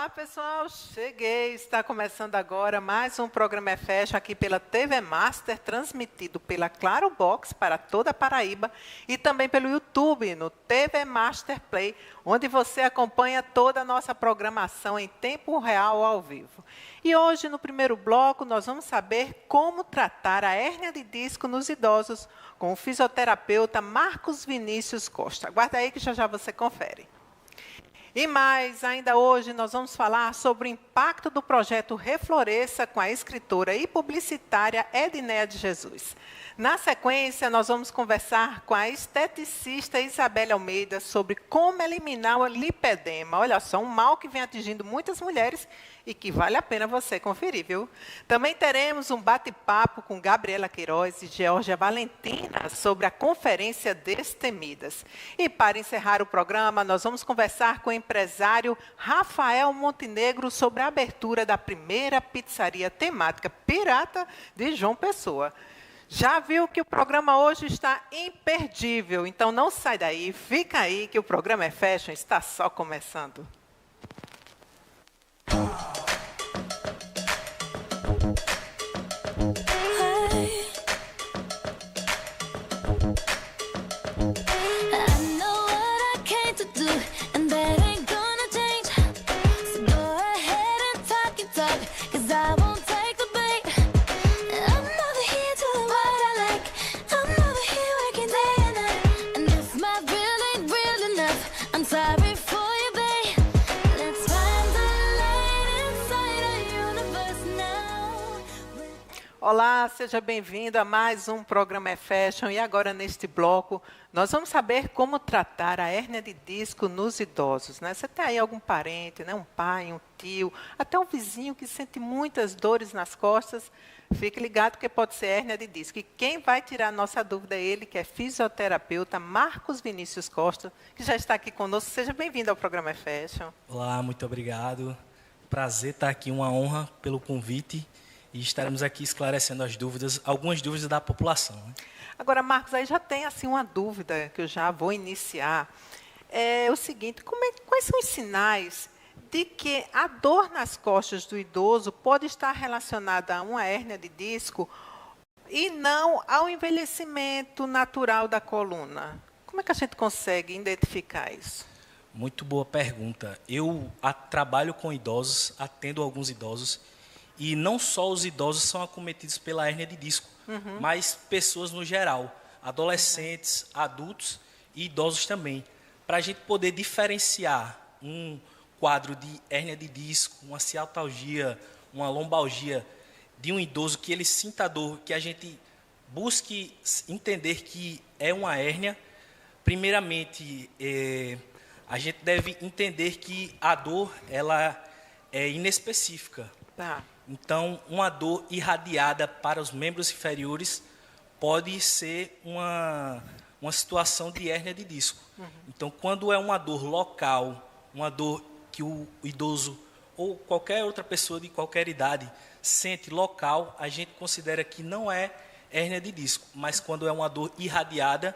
Olá, pessoal, cheguei. Está começando agora mais um programa Fecha aqui pela TV Master, transmitido pela Claro Box para toda a Paraíba e também pelo YouTube, no TV Master Play, onde você acompanha toda a nossa programação em tempo real ao vivo. E hoje, no primeiro bloco, nós vamos saber como tratar a hérnia de disco nos idosos com o fisioterapeuta Marcos Vinícius Costa. Aguarda aí que já você confere. E mais, ainda hoje nós vamos falar sobre o impacto do projeto Refloresça com a escritora e publicitária Edneia de Jesus. Na sequência, nós vamos conversar com a esteticista Isabelle Almeida sobre como eliminar o lipedema. Olha só, um mal que vem atingindo muitas mulheres e que vale a pena você conferir, viu? Também teremos um bate-papo com Gabriela Queiroz e Georgia Valentina sobre a Conferência Destemidas. E para encerrar o programa, nós vamos conversar com o empresário Rafael Montenegro sobre a abertura da primeira pizzaria temática pirata de João Pessoa. Já viu que o programa hoje está imperdível, então não sai daí, fica aí que o programa é Fashion, está só começando. Olá, seja bem-vindo a mais um programa Fashion. E agora, neste bloco, nós vamos saber como tratar a hérnia de disco nos idosos, né? Você tem aí algum parente, né? Um pai, um tio, até um vizinho que sente muitas dores nas costas, fique ligado que pode ser hérnia de disco. E quem vai tirar a nossa dúvida é ele, que é fisioterapeuta Marcos Vinícius Costa, que já está aqui conosco. Seja bem-vindo ao programa Fashion. Olá, muito obrigado. Prazer estar aqui, uma honra pelo convite. E estaremos aqui esclarecendo as dúvidas, algumas dúvidas da população. Né? Agora, Marcos, aí já tem assim, uma dúvida que eu já vou iniciar. É o seguinte, quais são os sinais de que a dor nas costas do idoso pode estar relacionada a uma hérnia de disco e não ao envelhecimento natural da coluna? Como é que a gente consegue identificar isso? Muito boa pergunta. Eu trabalho com idosos, atendo alguns idosos, e não só os idosos são acometidos pela hérnia de disco, mas pessoas no geral, adolescentes, adultos e idosos também. Para a gente poder diferenciar um quadro de hérnia de disco, uma ciatalgia, uma lombalgia de um idoso que ele sinta dor, que a gente busque entender que é uma hérnia, primeiramente, a gente deve entender que a dor ela é inespecífica. Tá. Então, uma dor irradiada para os membros inferiores pode ser uma situação de hérnia de disco. Então, quando é uma dor local, uma dor que o idoso ou qualquer outra pessoa de qualquer idade sente local, a gente considera que não é hérnia de disco. Mas quando é uma dor irradiada,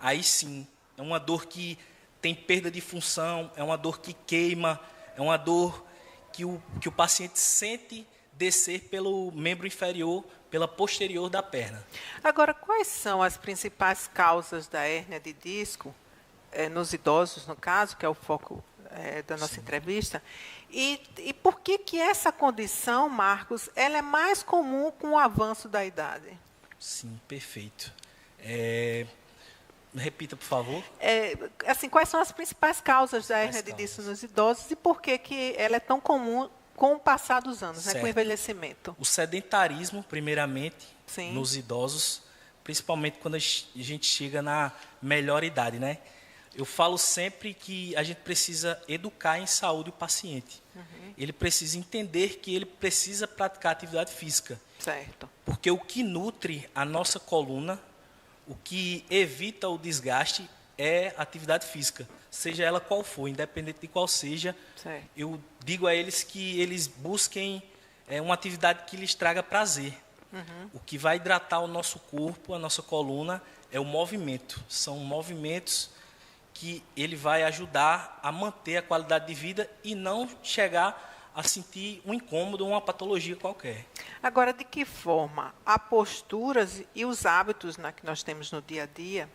aí sim, é uma dor que tem perda de função, é uma dor que queima, é uma dor que o paciente sente descer pelo membro inferior, pela posterior da perna. Agora, quais são as principais causas da hérnia de disco, nos idosos, no caso, que é o foco da nossa entrevista, e por que essa condição, Marcos, ela é mais comum com o avanço da idade? Sim, perfeito. Repita, por favor. Assim, quais são as principais causas da hérnia de disco nos idosos e por que ela é tão comum com o passar dos anos, né, com o envelhecimento? O sedentarismo, primeiramente, Sim. nos idosos, principalmente quando a gente chega na melhor idade, né? Eu falo sempre que a gente precisa educar em saúde o paciente. Ele precisa entender que ele precisa praticar atividade física. Certo. Porque o que nutre a nossa coluna, o que evita o desgaste é a atividade física, seja ela qual for, independente de qual seja. Certo. Eu digo a eles que eles busquem uma atividade que lhes traga prazer. O que vai hidratar o nosso corpo, a nossa coluna, é o movimento. São movimentos que ele vai ajudar a manter a qualidade de vida e não chegar a sentir um incômodo ou uma patologia qualquer. Agora, de que forma a posturas e os hábitos, né, que nós temos no dia a dia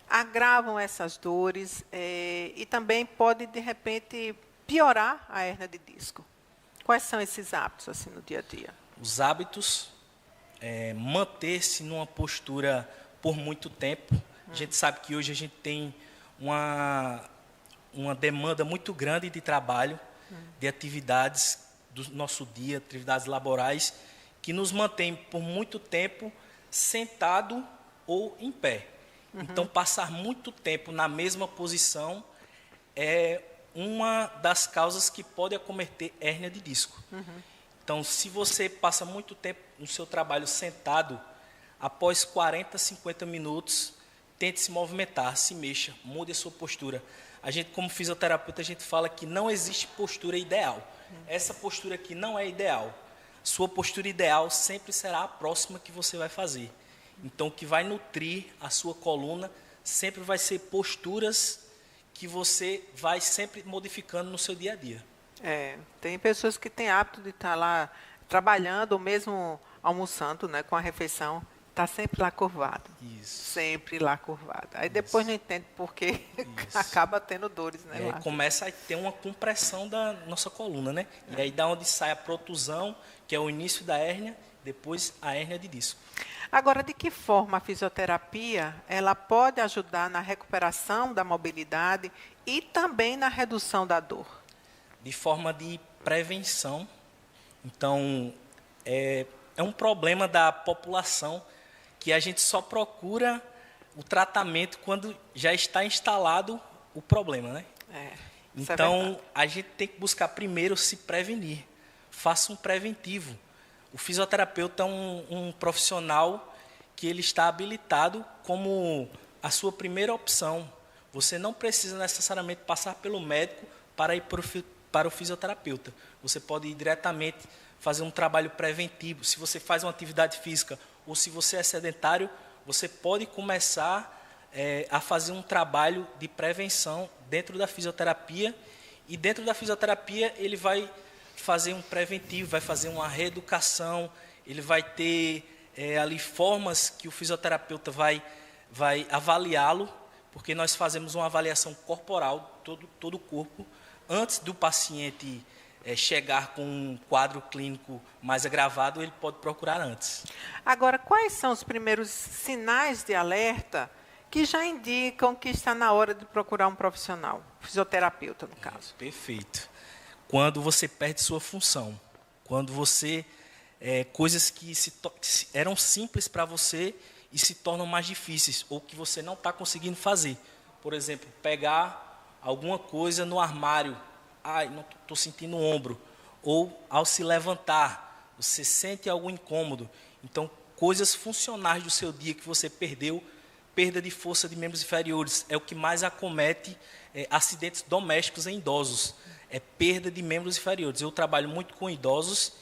agravam essas dores e também pode, de repente, piorar a hérnia de disco? Quais são esses hábitos assim no dia a dia? Os hábitos, manter-se numa postura por muito tempo. A gente sabe que hoje a gente tem uma demanda muito grande de trabalho, de atividades do nosso dia, atividades laborais, que nos mantém por muito tempo sentado ou em pé. Então, passar muito tempo na mesma posição é uma das causas que pode acometer hérnia de disco. Então, se você passa muito tempo no seu trabalho sentado, após 40, 50 minutos, tente se movimentar, se mexa, mude a sua postura. A gente, como fisioterapeuta, a gente fala que não existe postura ideal. Essa postura aqui não é ideal. Sua postura ideal sempre será a próxima que você vai fazer. Então, o que vai nutrir a sua coluna sempre vai ser posturas que você vai sempre modificando no seu dia a dia. Tem pessoas que têm hábito de estar lá trabalhando ou mesmo almoçando, né, com a refeição. Está sempre lá curvado. Isso. Sempre lá curvado. Aí depois não entende por que acaba tendo dores, né? E aí começa a ter uma compressão da nossa coluna, né? E aí da onde sai a protusão, que é o início da hérnia, depois a hérnia de disco. Agora, de que forma a fisioterapia ela pode ajudar na recuperação da mobilidade e também na redução da dor? De forma de prevenção. Então, é um problema da população que a gente só procura o tratamento quando já está instalado o problema, né? Então, a gente tem que buscar primeiro se prevenir. Faça um preventivo. O fisioterapeuta é um profissional que ele está habilitado como a sua primeira opção. Você não precisa necessariamente passar pelo médico para ir para o fisioterapeuta. Você pode ir diretamente fazer um trabalho preventivo. Se você faz uma atividade física ou se você é sedentário, você pode começar a fazer um trabalho de prevenção dentro da fisioterapia. E dentro da fisioterapia ele vai fazer um preventivo, vai fazer uma reeducação, ele vai ter ali formas que o fisioterapeuta vai avaliá-lo, porque nós fazemos uma avaliação corporal, todo o corpo, antes do paciente chegar com um quadro clínico mais agravado, ele pode procurar antes. Agora, quais são os primeiros sinais de alerta que já indicam que está na hora de procurar um profissional, fisioterapeuta, no caso? Perfeito. Quando você perde sua função, quando você coisas que eram simples para você e se tornam mais difíceis, ou que você não está conseguindo fazer. Por exemplo, pegar alguma coisa no armário, não estou sentindo o ombro, ou ao se levantar, você sente algum incômodo. Então, coisas funcionais do seu dia que você perdeu, perda de força de membros inferiores, é o que mais acomete acidentes domésticos em idosos. É perda de membros inferiores. Eu trabalho muito com idosos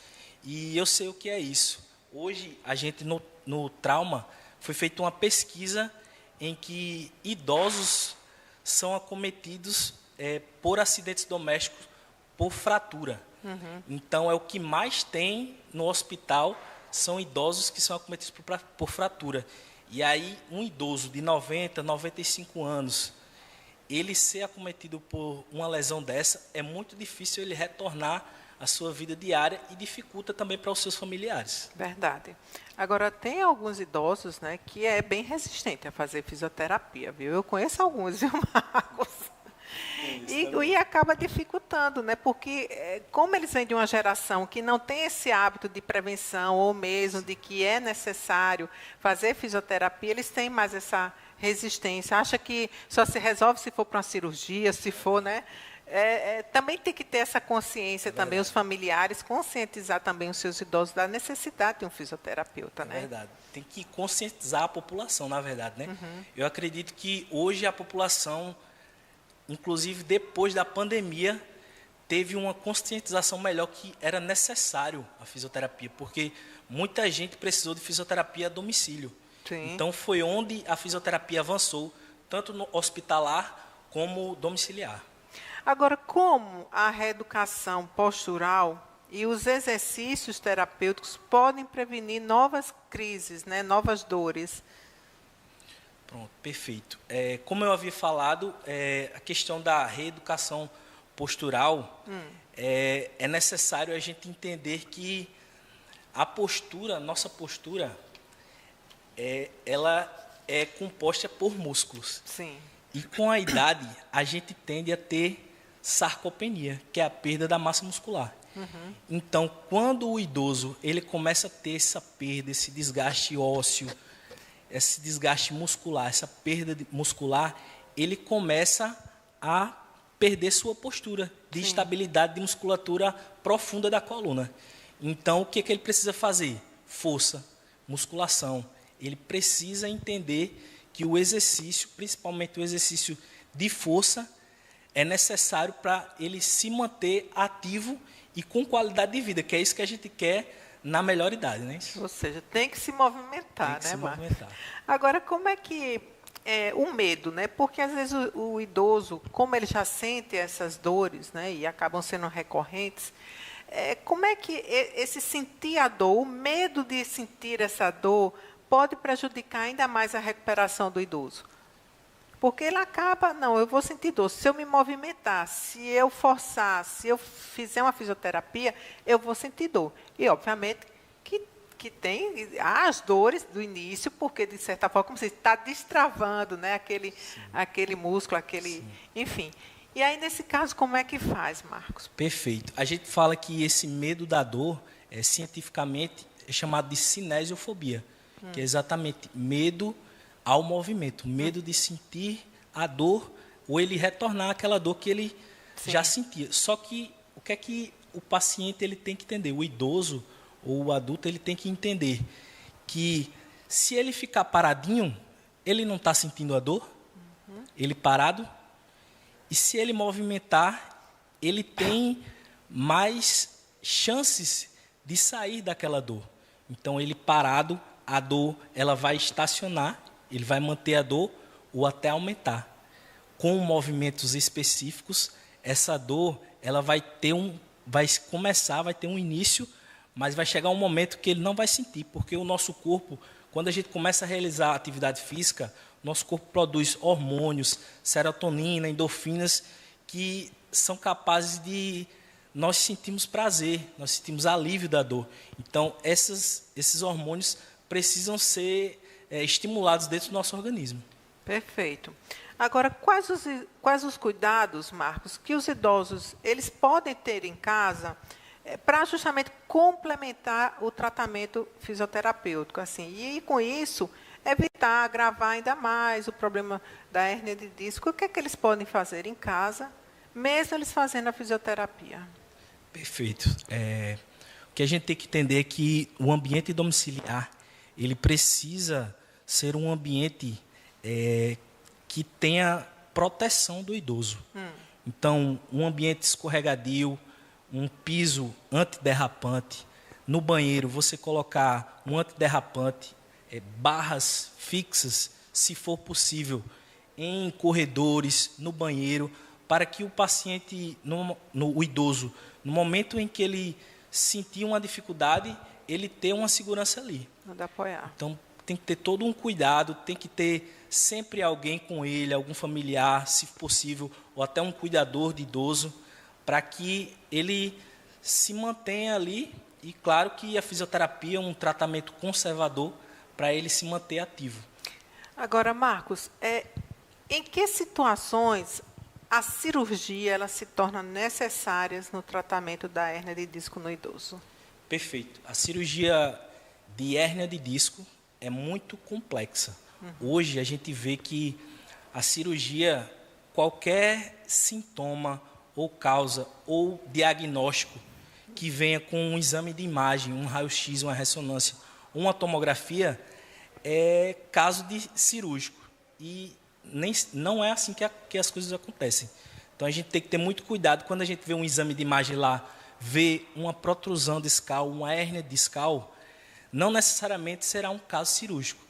e eu sei o que é isso. Hoje, a gente no trauma, foi feita uma pesquisa em que idosos são acometidos por acidentes domésticos por fratura. Então, é o que mais tem no hospital, são idosos que são acometidos por fratura. E aí, um idoso de 90, 95 anos, ele ser acometido por uma lesão dessa, é muito difícil ele retornar à sua vida diária e dificulta também para os seus familiares. Verdade. Agora, tem alguns idosos, né, que é bem resistente a fazer fisioterapia, viu? Eu conheço alguns, viu, Marcos? E acaba dificultando, né? Porque como eles vêm de uma geração que não tem esse hábito de prevenção ou mesmo de que é necessário fazer fisioterapia, eles têm mais essa resistência. Acha que só se resolve se for para uma cirurgia, se for, né? Também tem que ter essa consciência também, os familiares, conscientizar também os seus idosos da necessidade de um fisioterapeuta, né? É verdade. Tem que conscientizar a população, na verdade, né? Eu acredito que hoje a população, inclusive depois da pandemia, teve uma conscientização melhor que era necessário a fisioterapia, porque muita gente precisou de fisioterapia a domicílio. Sim. Então, foi onde a fisioterapia avançou, tanto no hospitalar como domiciliar. Agora, como a reeducação postural e os exercícios terapêuticos podem prevenir novas crises, né, novas dores? Pronto, perfeito. Como eu havia falado, a questão da reeducação postural, é necessário a gente entender que a postura, nossa postura, ela é composta por músculos. Sim. E com a idade, a gente tende a ter sarcopenia, que é a perda da massa muscular. Então, quando o idoso ele começa a ter essa perda, esse desgaste ósseo, esse desgaste muscular, essa perda muscular, ele começa a perder sua postura de estabilidade de musculatura profunda da coluna. Então, o que ele precisa fazer? Força, musculação. Ele precisa entender que o exercício, principalmente o exercício de força, é necessário para ele se manter ativo e com qualidade de vida, que é isso que a gente quer na melhor idade, né? Ou seja, tem que se movimentar, Tem que se Marcos? movimentar. Agora, como é que o medo, né? Porque às vezes o idoso, como ele já sente essas dores, né, e acabam sendo recorrentes, como é que esse sentir a dor, o medo de sentir essa dor, pode prejudicar ainda mais a recuperação do idoso? Porque ele acaba, não, eu vou sentir dor. Se eu me movimentar, se eu forçar, se eu fizer uma fisioterapia, eu vou sentir dor. E, obviamente, que tem as dores do início, porque, de certa forma, como se está destravando, né, aquele músculo, enfim. E aí, nesse caso, como é que faz, Marcos? Perfeito. A gente fala que esse medo da dor, cientificamente, é chamado de cinesiofobia, que é exatamente medo ao movimento, medo de sentir a dor ou ele retornar àquela dor que ele já sentia. Só que o que é que o paciente ele tem que entender? O idoso ou o adulto ele tem que entender que se ele ficar paradinho, ele não está sentindo a dor, ele parado, e se ele movimentar, ele tem mais chances de sair daquela dor. Então, ele parado, a dor ela vai estacionar, ele vai manter a dor ou até aumentar. Com movimentos específicos, essa dor ela vai ter vai ter um início, mas vai chegar um momento que ele não vai sentir, porque o nosso corpo, quando a gente começa a realizar atividade física, nosso corpo produz hormônios, serotonina, endorfinas, que são capazes de nós sentirmos prazer, nós sentimos alívio da dor. Então, esses hormônios precisam ser estimulados dentro do nosso organismo. Perfeito. Agora, quais os cuidados, Marcos, que os idosos eles podem ter em casa para justamente complementar o tratamento fisioterapêutico, assim, e com isso evitar agravar ainda mais o problema da hérnia de disco? O que é que eles podem fazer em casa, mesmo eles fazendo a fisioterapia? Perfeito. O que a gente tem que entender é que o ambiente domiciliar ele precisa ser um ambiente que tenha proteção do idoso. Então, um ambiente escorregadio, um piso antiderrapante. No banheiro, você colocar um antiderrapante, barras fixas, se for possível, em corredores, no banheiro, para que o paciente, o idoso, no momento em que ele sentir uma dificuldade, ele ter uma segurança ali. Onde apoiar. Então, tem que ter todo um cuidado, tem que ter sempre alguém com ele, algum familiar, se possível, ou até um cuidador de idoso, para que ele se mantenha ali. E, claro, que a fisioterapia é um tratamento conservador para ele se manter ativo. Agora, Marcos, em que situações a cirurgia ela se torna necessária no tratamento da hérnia de disco no idoso? Perfeito. A cirurgia de hérnia de disco é muito complexa. Hoje a gente vê que a cirurgia, qualquer sintoma ou causa ou diagnóstico que venha com um exame de imagem, um raio-x, uma ressonância, uma tomografia, é caso de cirúrgico. E não é assim que as coisas acontecem. Então a gente tem que ter muito cuidado quando a gente vê um exame de imagem lá, vê uma protrusão discal, uma hérnia discal, não necessariamente será um caso cirúrgico.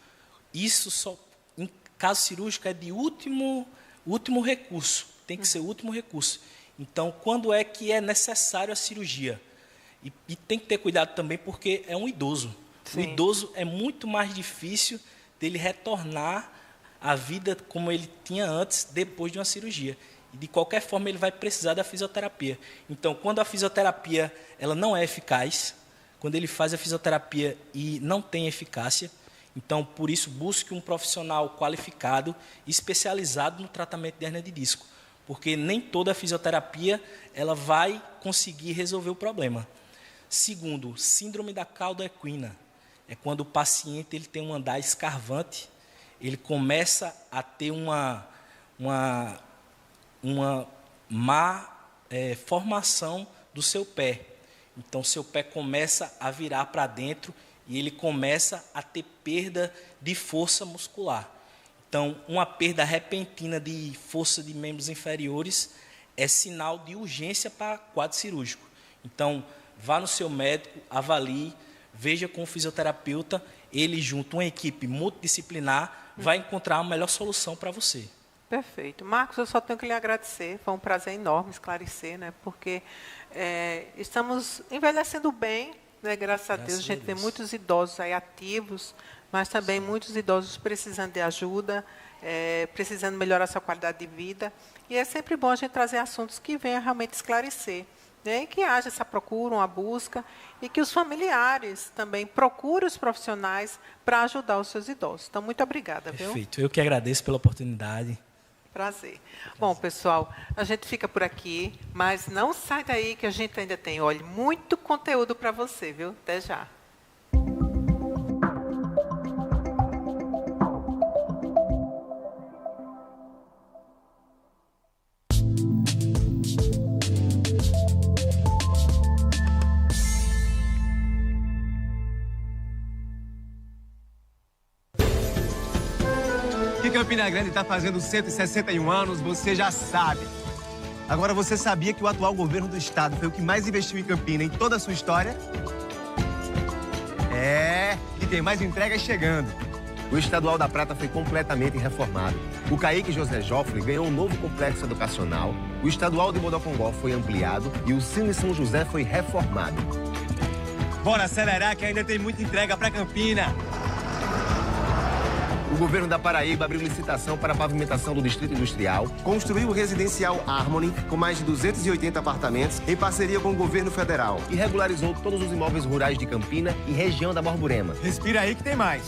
Isso só, em caso cirúrgico, é de último último recurso, tem que ser o último recurso. Então, quando é que é necessário a cirurgia? E tem que ter cuidado também porque é um idoso. Sim. O idoso é muito mais difícil dele retornar à vida como ele tinha antes, depois de uma cirurgia. E, de qualquer forma, ele vai precisar da fisioterapia. Então, quando a fisioterapia ela não é eficaz, quando ele faz a fisioterapia e não tem eficácia, então, por isso, busque um profissional qualificado, especializado no tratamento de hérnia de disco, porque nem toda a fisioterapia ela vai conseguir resolver o problema. Segundo, síndrome da cauda equina. É quando o paciente ele tem um andar escarvante, ele começa a ter uma má formação do seu pé. Então, seu pé começa a virar para dentro e ele começa a ter perda de força muscular. Então, uma perda repentina de força de membros inferiores é sinal de urgência para quadro cirúrgico. Então, vá no seu médico, avalie, veja com o fisioterapeuta, ele junto uma equipe multidisciplinar vai encontrar a melhor solução para você. Perfeito. Marcos, eu só tenho que lhe agradecer, foi um prazer enorme esclarecer, né? Porque estamos envelhecendo bem, né? Graças a Deus, a gente tem muitos idosos aí ativos, mas também muitos idosos precisando de ajuda, precisando melhorar sua qualidade de vida, e é sempre bom a gente trazer assuntos que venham realmente esclarecer, né? E que haja essa procura, uma busca, e que os familiares também procurem os profissionais para ajudar os seus idosos. Então, muito obrigada. Perfeito. Viu? Eu que agradeço pela oportunidade. Prazer. Bom, pessoal, a gente fica por aqui, mas não sai daí que a gente ainda tem, olha, muito conteúdo para você, viu? Até já. Campina Grande está fazendo 161 anos, você já sabe. Agora, você sabia que o atual governo do estado foi o que mais investiu em Campina em toda a sua história? E tem mais entregas chegando. O Estadual da Prata foi completamente reformado. O Caíque José Joffre ganhou um novo complexo educacional, o Estadual de Bodocongó foi ampliado e o Cine São José foi reformado. Bora acelerar que ainda tem muita entrega para Campina. O governo da Paraíba abriu licitação para a pavimentação do Distrito Industrial, construiu o residencial Harmony, com mais de 280 apartamentos, em parceria com o governo federal, e regularizou todos os imóveis rurais de Campina e região da Borborema. Respira aí que tem mais.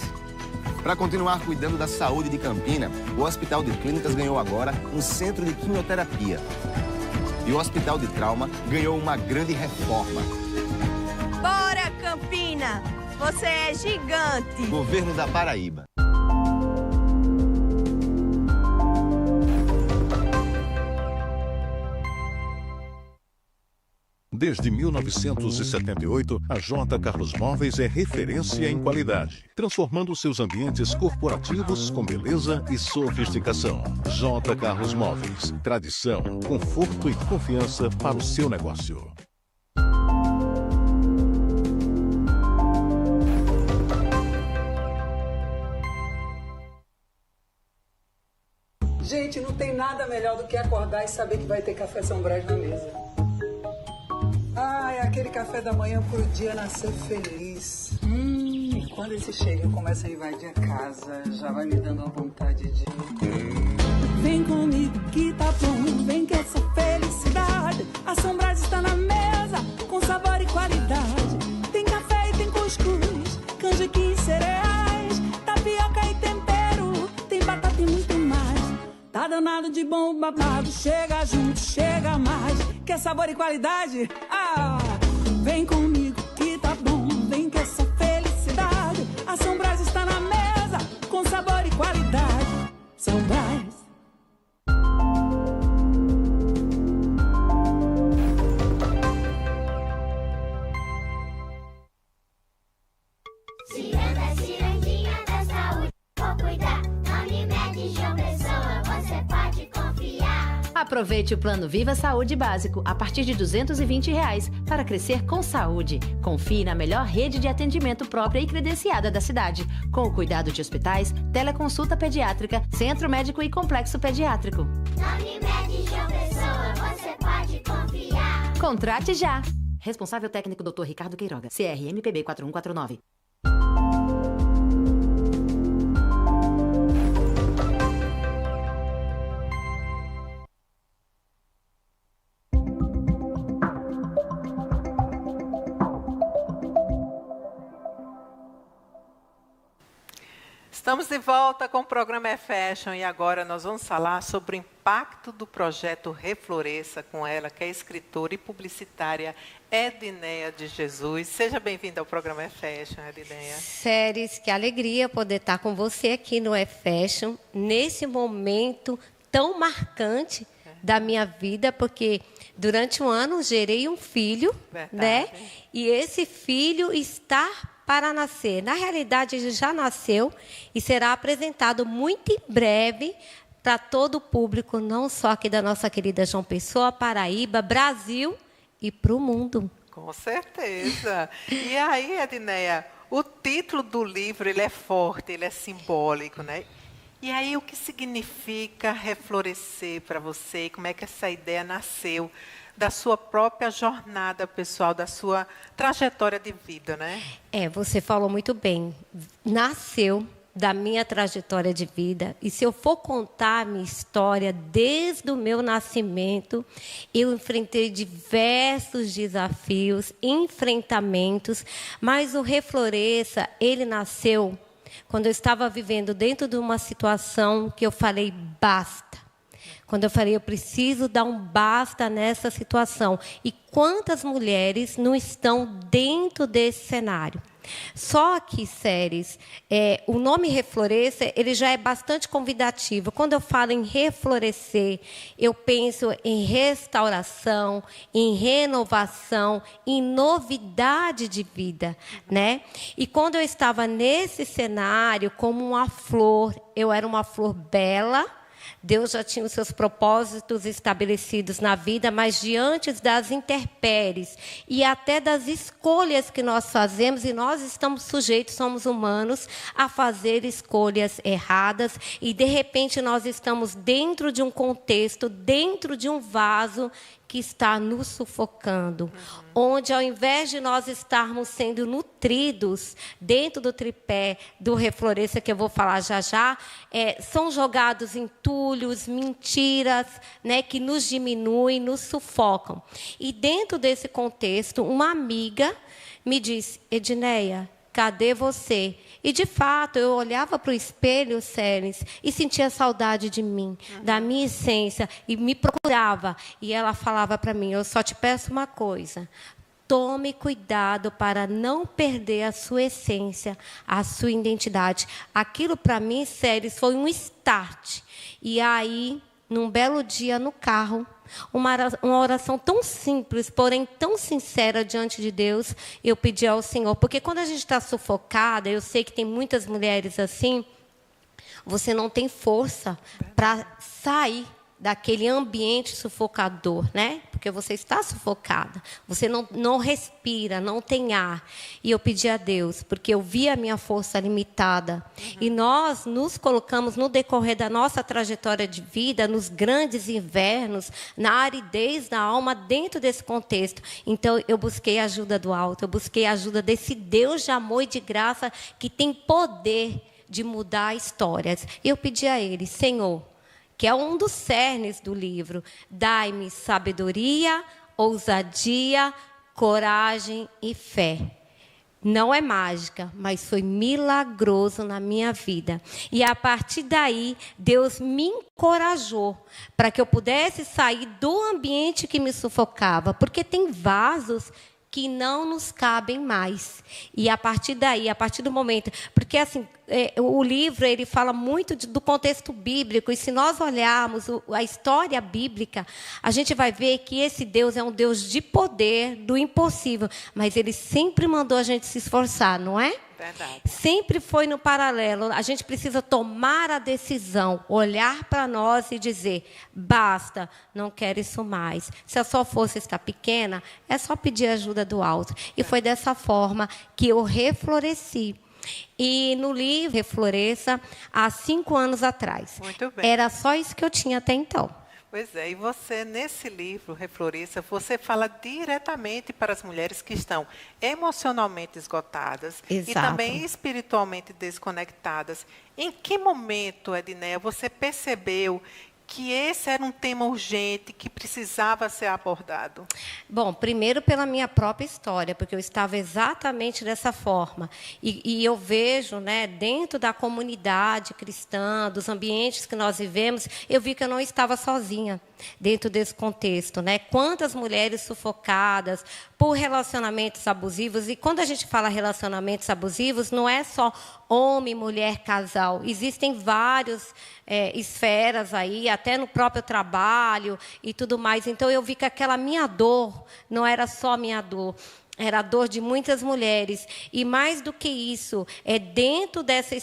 Para continuar cuidando da saúde de Campina, o Hospital de Clínicas ganhou agora um centro de quimioterapia. E o Hospital de Trauma ganhou uma grande reforma. Bora, Campina! Você é gigante! Governo da Paraíba. Desde 1978, a J. Carlos Móveis é referência em qualidade, transformando seus ambientes corporativos com beleza e sofisticação. J. Carlos Móveis, tradição, conforto e confiança para o seu negócio. Gente, não tem nada melhor do que acordar e saber que vai ter café São Brás na mesa. É aquele café da manhã pro dia nascer feliz. E quando esse cheirinho começa a invadir a casa, já vai me dando uma vontade de... Vem comigo que tá bom, vem que essa felicidade. A São Brás está na mesa, com sabor e qualidade. Tem café e tem cuscuz, canjiquinha e cereais, tapioca e tempero, tem batata e muito mais. Tá danado de bom babado, chega junto, chega mais. Quer sabor e qualidade? Vem comigo que tá bom, vem que essa felicidade. A São Brás está na mesa, com sabor e qualidade. São Brás. Cirandinha da saúde, vou cuidar. Na Unimed João Pessoa, você pode confiar. Aproveite o plano Viva Saúde Básico a partir de R$ 220 para crescer com saúde. Confie na melhor rede de atendimento própria e credenciada da cidade, com o cuidado de hospitais, teleconsulta pediátrica, centro médico e complexo pediátrico. Na Unimed João Pessoa, você pode confiar. Contrate já! Responsável técnico Dr. Ricardo Queiroga, CRMPB 4149. Estamos de volta com o programa Fashion e agora nós vamos falar sobre o impacto do projeto Refloresça com ela, que é escritora e publicitária Edneia de Jesus. Seja bem-vinda ao programa Fashion, Edneia. Séries, que alegria poder estar com você aqui no Fashion, nesse momento tão marcante da minha vida, porque durante um ano gerei um filho, né? E esse filho está para nascer. Na realidade, ele já nasceu e será apresentado muito em breve para todo o público, não só aqui da nossa querida João Pessoa, Paraíba, Brasil e para o mundo. Com certeza. E aí, Edneia, o título do livro ele é forte, ele é simbólico, né? E aí, o que significa reflorescer para você? E como é que essa ideia nasceu da sua própria jornada pessoal, da sua trajetória de vida, né? Você falou muito bem. Nasceu da minha trajetória de vida. E se eu for contar a minha história, desde o meu nascimento, eu enfrentei diversos desafios, enfrentamentos, mas o Refloresça, ele nasceu quando eu estava vivendo dentro de uma situação que eu falei, basta. Quando eu falei, eu preciso dar um basta nessa situação. E quantas mulheres não estão dentro desse cenário? Só que, Séries, o nome Refloresça, ele já é bastante convidativo. Quando eu falo em reflorescer, eu penso em restauração, em renovação, em novidade de vida, né? E quando eu estava nesse cenário, como uma flor, eu era uma flor bela. Deus já tinha os seus propósitos estabelecidos na vida, mas diante das intempéries e até das escolhas que nós fazemos, e nós estamos sujeitos, somos humanos, a fazer escolhas erradas, e de repente nós estamos dentro de um contexto, dentro de um vaso que está nos sufocando, onde ao invés de nós estarmos sendo nutridos dentro do tripé do Refloresça, que eu vou falar já já, são jogados entulhos, mentiras, né, que nos diminuem, nos sufocam. E dentro desse contexto, uma amiga me disse, Edneia, cadê você? E, de fato, eu olhava para o espelho, Séries, e sentia saudade de mim, da minha essência, e me procurava. E ela falava para mim, eu só te peço uma coisa, tome cuidado para não perder a sua essência, a sua identidade. Aquilo, para mim, Séries, foi um start. E aí, num belo dia no carro, uma oração tão simples, porém tão sincera diante de Deus, eu pedi ao Senhor. Porque quando a gente está sufocada, eu sei que tem muitas mulheres assim, você não tem força para sair daquele ambiente sufocador, né? Porque você está sufocada, você não respira, não tem ar. E eu pedi a Deus, porque eu vi a minha força limitada. E nós nos colocamos no decorrer da nossa trajetória de vida, nos grandes invernos, na aridez da alma, dentro desse contexto. Então, eu busquei a ajuda do alto, eu busquei a ajuda desse Deus de amor e de graça que tem poder de mudar histórias. Eu pedi a Ele, Senhor, que é um dos cernes do livro, dai-me sabedoria, ousadia, coragem e fé. Não é mágica, mas foi milagroso na minha vida. E a partir daí, Deus me encorajou para que eu pudesse sair do ambiente que me sufocava, porque tem vasos que não nos cabem mais. E a partir daí, a partir do momento... Porque, assim, o livro ele fala muito do contexto bíblico, e se nós olharmos a história bíblica, a gente vai ver que esse Deus é um Deus de poder, do impossível, mas Ele sempre mandou a gente se esforçar, não é? Verdade. Sempre foi no paralelo. A gente precisa tomar a decisão, olhar para nós e dizer, basta, não quero isso mais. Se a sua força está pequena, é só pedir ajuda do alto. E foi dessa forma que eu refloresci. E no livro Refloresça, há 5 anos atrás. Muito bem. Era só isso que eu tinha até então. Pois é, e você, nesse livro, Refloresça, você fala diretamente para as mulheres que estão emocionalmente esgotadas Exato. e também espiritualmente desconectadas. Em que momento, Edneia, você percebeu que esse era um tema urgente, que precisava ser abordado? Bom, primeiro pela minha própria história, porque eu estava exatamente dessa forma. E eu vejo, né, dentro da comunidade cristã, dos ambientes que nós vivemos, eu vi que eu não estava sozinha dentro desse contexto, né? Quantas mulheres sufocadas por relacionamentos abusivos. E quando a gente fala relacionamentos abusivos, não é só homem, mulher, casal. Existem várias esferas aí, até no próprio trabalho e tudo mais. Então, eu vi que aquela minha dor não era só minha dor. Era a dor de muitas mulheres. E, mais do que isso, é dentro dessa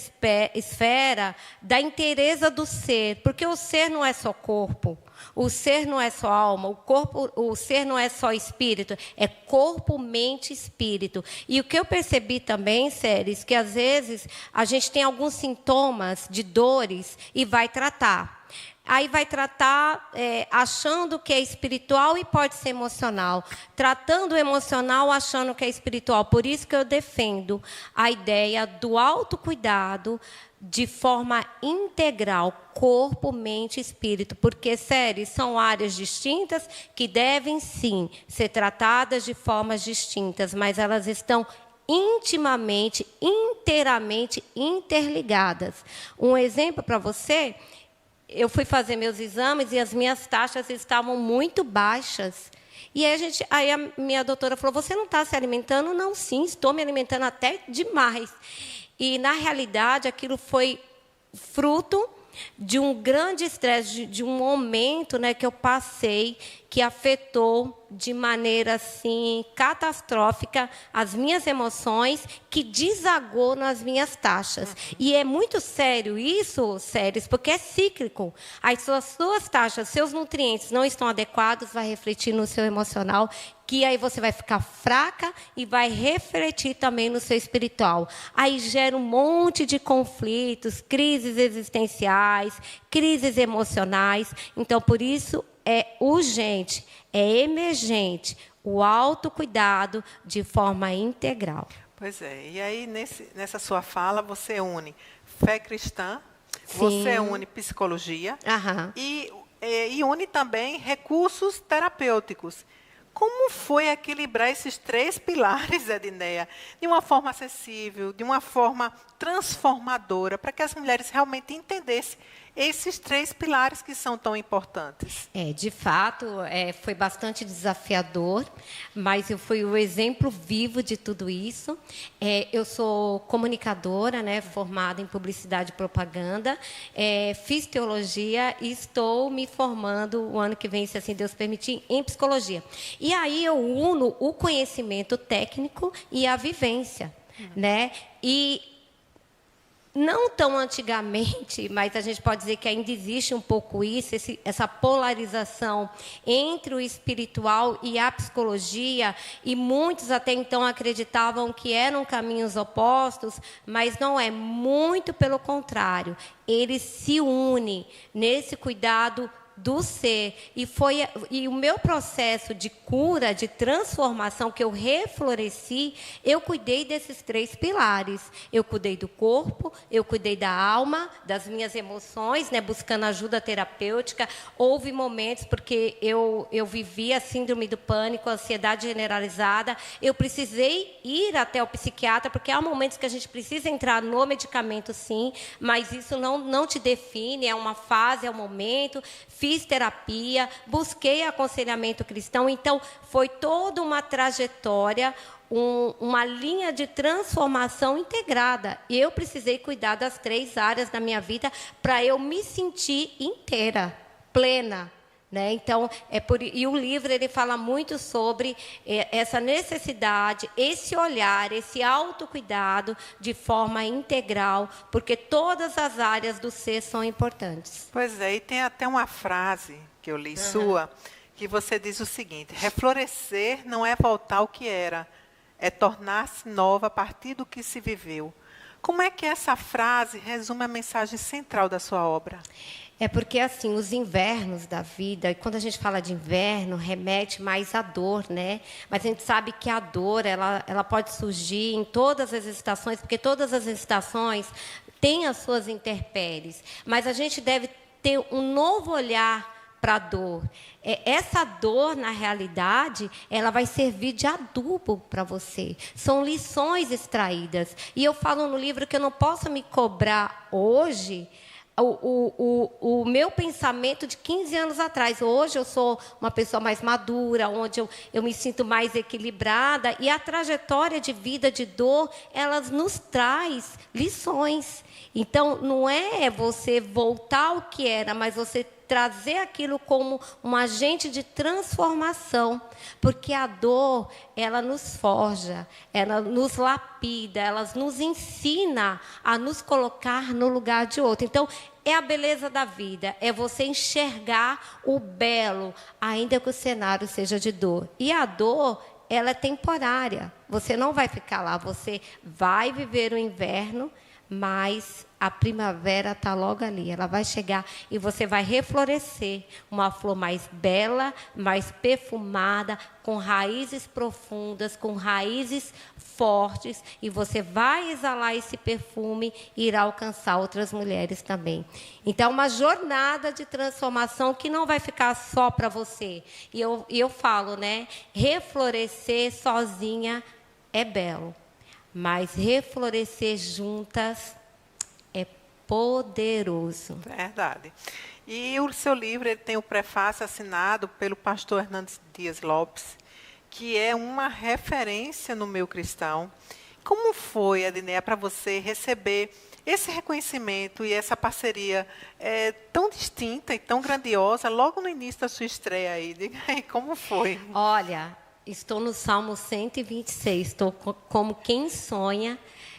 esfera da inteireza do ser. Porque o ser não é só corpo. O ser não é só alma, o ser não é só espírito, é corpo, mente e espírito. E o que eu percebi também, Séries, que às vezes a gente tem alguns sintomas de dores e vai tratar. Aí vai tratar achando que é espiritual e pode ser emocional. Tratando o emocional, achando que é espiritual. Por isso que eu defendo a ideia do autocuidado de forma integral, corpo, mente e espírito. Porque, séries, são áreas distintas que devem, sim, ser tratadas de formas distintas, mas elas estão intimamente, inteiramente interligadas. Um exemplo para você... Eu fui fazer meus exames e as minhas taxas estavam muito baixas. E aí a minha doutora falou, você não está se alimentando? Não, sim, estou me alimentando até demais. E, na realidade, aquilo foi fruto de um grande estresse, de um momento, né, que eu passei, que afetou de maneira assim catastrófica as minhas emoções, que desagou nas minhas taxas. E é muito sério isso, Séries, porque é cíclico. As suas taxas, seus nutrientes não estão adequados, vai refletir no seu emocional, que aí você vai ficar fraca e vai refletir também no seu espiritual. Aí gera um monte de conflitos, crises existenciais, crises emocionais. Então, por isso, é urgente, é emergente o autocuidado de forma integral. Pois é, e aí nessa sua fala você une fé cristã, Sim. você une psicologia e une também recursos terapêuticos. Como foi equilibrar esses 3 pilares, Edneia, de uma forma acessível, de uma forma transformadora, para que as mulheres realmente entendessem esses 3 pilares que são tão importantes? De fato, foi bastante desafiador, mas eu fui o exemplo vivo de tudo isso. Eu sou comunicadora, né, formada em publicidade e propaganda, fiz teologia e estou me formando o ano que vem, se assim Deus permitir, em psicologia. E aí eu uno o conhecimento técnico e a vivência, né? E não tão antigamente, mas a gente pode dizer que ainda existe um pouco isso, essa polarização entre o espiritual e a psicologia, e muitos até então acreditavam que eram caminhos opostos, mas não é, muito pelo contrário. Eles se unem nesse cuidado do ser. E o meu processo de cura, de transformação, que eu refloresci, eu cuidei desses 3 pilares. Eu cuidei do corpo, eu cuidei da alma, das minhas emoções, né, buscando ajuda terapêutica. Houve momentos, porque eu vivia a síndrome do pânico, a ansiedade generalizada. Eu precisei ir até o psiquiatra, porque há momentos que a gente precisa entrar no medicamento, sim, mas isso não te define, é uma fase, é um momento. Fiz terapia, busquei aconselhamento cristão. Então, foi toda uma trajetória, uma linha de transformação integrada. E eu precisei cuidar das 3 áreas da minha vida para eu me sentir inteira, plena, Né? Então, e o livro ele fala muito sobre essa necessidade, esse olhar, esse autocuidado de forma integral, porque todas as áreas do ser são importantes. Pois é, e tem até uma frase que eu li sua, que você diz o seguinte: reflorescer não é voltar ao que era, é tornar-se nova a partir do que se viveu. Como é que essa frase resume a mensagem central da sua obra? É porque, assim, os invernos da vida, e quando a gente fala de inverno, remete mais à dor, né? Mas a gente sabe que a dor, ela pode surgir em todas as estações, porque todas as estações têm as suas intempéries. Mas a gente deve ter um novo olhar para a dor. Essa dor, na realidade, ela vai servir de adubo para você. São lições extraídas. E eu falo no livro que eu não posso me cobrar hoje o meu pensamento de 15 anos atrás. Hoje eu sou uma pessoa mais madura, onde eu me sinto mais equilibrada, e a trajetória de vida, de dor, ela nos traz lições. Então, não é você voltar ao que era, mas você trazer aquilo como um agente de transformação, porque a dor, ela nos forja, ela nos lapida, ela nos ensina a nos colocar no lugar de outro. Então, é a beleza da vida, é você enxergar o belo, ainda que o cenário seja de dor. E a dor, ela é temporária, você não vai ficar lá, você vai viver o inverno, mas a primavera está logo ali, ela vai chegar e você vai reflorescer uma flor mais bela, mais perfumada, com raízes profundas, com raízes fortes, e você vai exalar esse perfume e irá alcançar outras mulheres também. Então, uma jornada de transformação que não vai ficar só para você. E eu falo, né? Reflorescer sozinha é belo, mas reflorescer juntas é poderoso. Verdade. E o seu livro ele tem o prefácio assinado pelo pastor Hernandes Dias Lopes, que é uma referência no meio cristão. Como foi, Edneia, para você receber esse reconhecimento e essa parceria tão distinta e tão grandiosa logo no início da sua estreia aí? Diga aí, como foi? Olha, estou no Salmo 126, estou como quem sonha,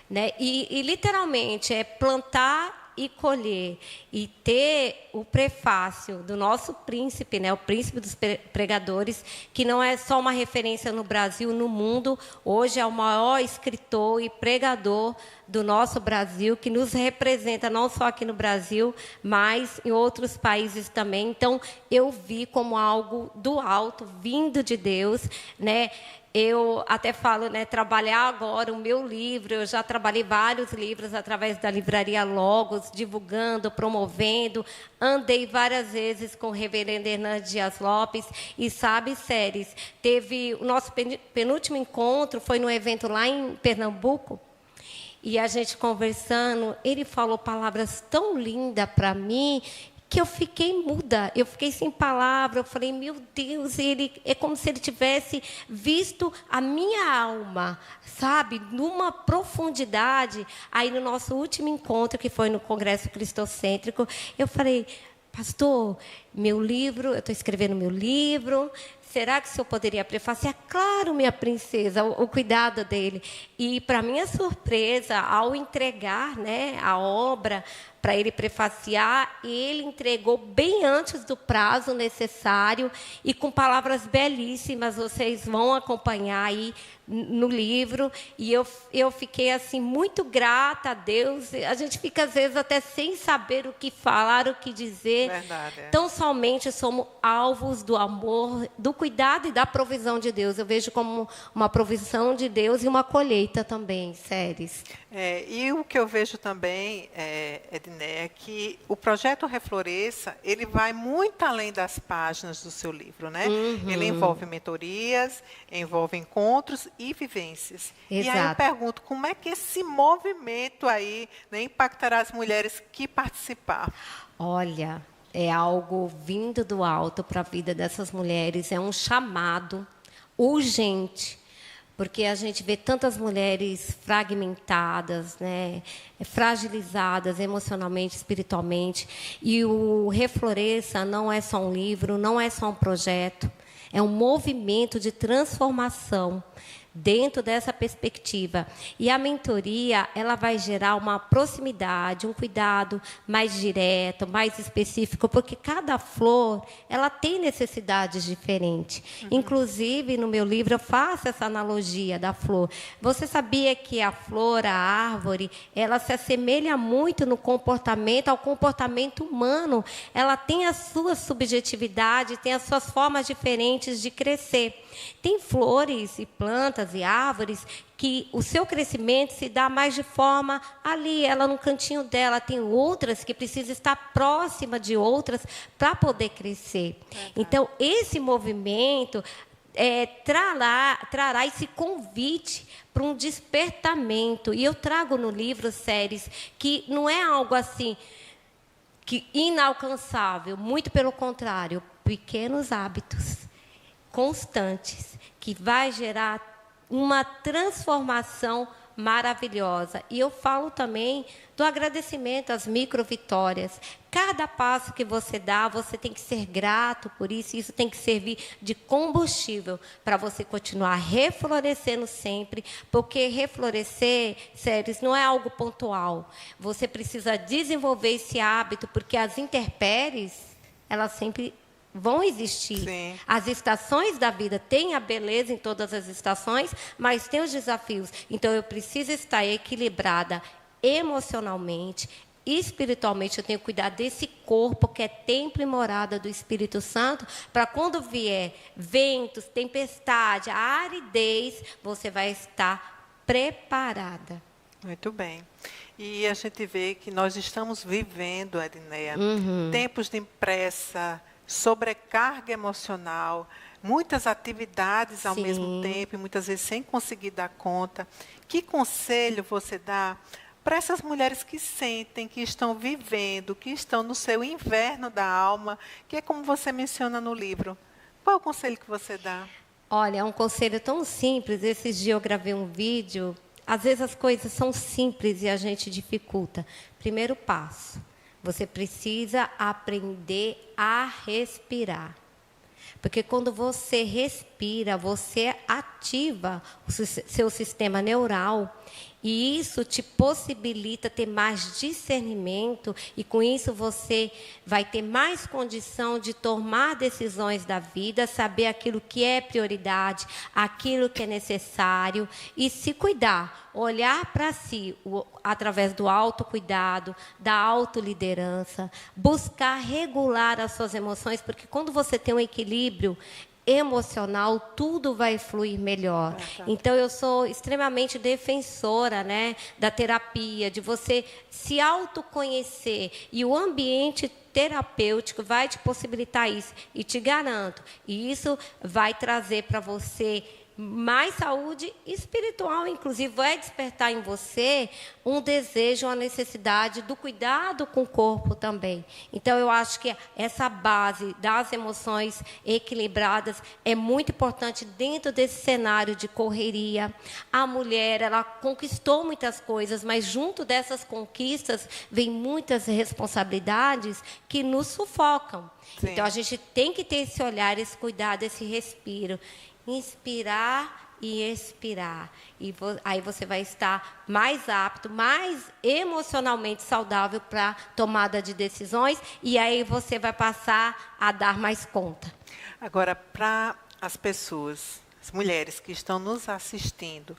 né? E literalmente é plantar e colher, e ter o prefácio do nosso príncipe, né, o príncipe dos pregadores, que não é só uma referência no Brasil, no mundo. Hoje é o maior escritor e pregador do nosso Brasil, que nos representa não só aqui no Brasil, mas em outros países também. Então, eu vi como algo do alto, vindo de Deus, né? Eu até falo, né, trabalhar agora o meu livro, eu já trabalhei vários livros através da livraria Logos, divulgando, promovendo, andei várias vezes com o reverendo Hernandes Dias Lopes, e sabe, Séries, teve o nosso penúltimo encontro, foi num evento lá em Pernambuco, e a gente conversando, ele falou palavras tão lindas para mim, que eu fiquei muda, eu fiquei sem palavra, eu falei, meu Deus, ele é como se ele tivesse visto a minha alma, sabe, numa profundidade. Aí no nosso último encontro, que foi no Congresso Cristocêntrico, eu falei, pastor, meu livro, eu estou escrevendo meu livro, será que o senhor poderia prefaciar? Claro, minha princesa, o cuidado dele. E, para minha surpresa, ao entregar, né, a obra para ele prefaciar, ele entregou bem antes do prazo necessário e com palavras belíssimas. Vocês vão acompanhar aí no livro. E eu fiquei assim muito grata a Deus. A gente fica às vezes até sem saber o que falar, o que dizer. Verdade, é. Tão somente somos alvos do amor, do cuidado e da provisão de Deus. Eu vejo como uma provisão de Deus e uma colheita também, Séries. E o que eu vejo também, Edneia, é que o projeto Refloresça, ele vai muito além das páginas do seu livro, né? Uhum. Ele envolve mentorias, envolve encontros e vivências. Exato. E aí eu pergunto, como é que esse movimento aí, né, impactará as mulheres que participar? Olha, é algo vindo do alto para a vida dessas mulheres, é um chamado urgente, porque a gente vê tantas mulheres fragmentadas, né, fragilizadas emocionalmente, espiritualmente, e o Refloresça não é só um livro, não é só um projeto, é um movimento de transformação dentro dessa perspectiva. E a mentoria, ela vai gerar uma proximidade, um cuidado mais direto, mais específico, porque cada flor, ela tem necessidades diferentes. Inclusive, no meu livro, eu faço essa analogia da flor. Você sabia que a flor, a árvore, ela se assemelha muito no comportamento ao comportamento humano. Ela tem a sua subjetividade, tem as suas formas diferentes de crescer. Tem flores e plantas e árvores que o seu crescimento se dá mais de forma ali, ela no cantinho dela. Tem outras que precisam estar próxima de outras para poder crescer. Então, esse movimento trará esse convite para um despertamento. E eu trago no livro, Séries, que não é algo assim que inalcançável, muito pelo contrário, pequenos hábitos constantes, que vai gerar uma transformação maravilhosa. E eu falo também do agradecimento às micro-vitórias. Cada passo que você dá, você tem que ser grato por isso, e isso tem que servir de combustível para você continuar reflorescendo sempre, porque reflorescer, Séries, não é algo pontual. Você precisa desenvolver esse hábito, porque as intempéries, elas sempre vão existir. Sim. As estações da vida têm a beleza em todas as estações, mas tem os desafios. Então, eu preciso estar equilibrada emocionalmente, espiritualmente. Eu tenho que cuidar desse corpo, que é templo e morada do Espírito Santo, para quando vier ventos, tempestade, a aridez, você vai estar preparada. Muito bem. E a gente vê que nós estamos vivendo, Edneia, tempos de pressa, sobrecarga emocional, muitas atividades ao mesmo tempo, e muitas vezes sem conseguir dar conta. Que conselho você dá para essas mulheres que sentem, que estão vivendo, que estão no seu inverno da alma, que é como você menciona no livro? Qual é o conselho que você dá? Olha, é um conselho tão simples. Esses dias eu gravei um vídeo. Às vezes as coisas são simples e a gente dificulta. Primeiro passo. Você precisa aprender a respirar. Porque quando você respira, você ativa o seu sistema neural. E isso te possibilita ter mais discernimento. E com isso você vai ter mais condição de tomar decisões da vida, saber aquilo que é prioridade, aquilo que é necessário e se cuidar. Olhar para si através do autocuidado, da autoliderança, buscar regular as suas emoções, porque quando você tem um equilíbrio emocional, tudo vai fluir melhor. Então, eu sou extremamente defensora, né, da terapia, de você se autoconhecer. E o ambiente terapêutico vai te possibilitar isso. E te garanto, e isso vai trazer para você mais saúde espiritual, inclusive vai despertar em você um desejo, uma necessidade do cuidado com o corpo também. Então, eu acho que essa base das emoções equilibradas é muito importante dentro desse cenário de correria. A mulher, ela conquistou muitas coisas, mas junto dessas conquistas vem muitas responsabilidades que nos sufocam. Sim. Então, a gente tem que ter esse olhar, esse cuidado, esse respiro. Inspirar e expirar. E aí você vai estar mais apto, mais emocionalmente saudável para tomada de decisões. E aí você vai passar a dar mais conta. Agora, para as pessoas, as mulheres que estão nos assistindo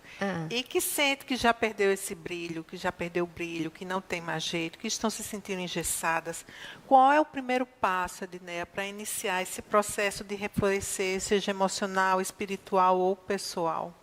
e que sentem que já perdeu esse brilho, que já perdeu o brilho, que não tem mais jeito, que estão se sentindo engessadas, qual é o primeiro passo, Edneia, para iniciar esse processo de reflorescer, seja emocional, espiritual ou pessoal?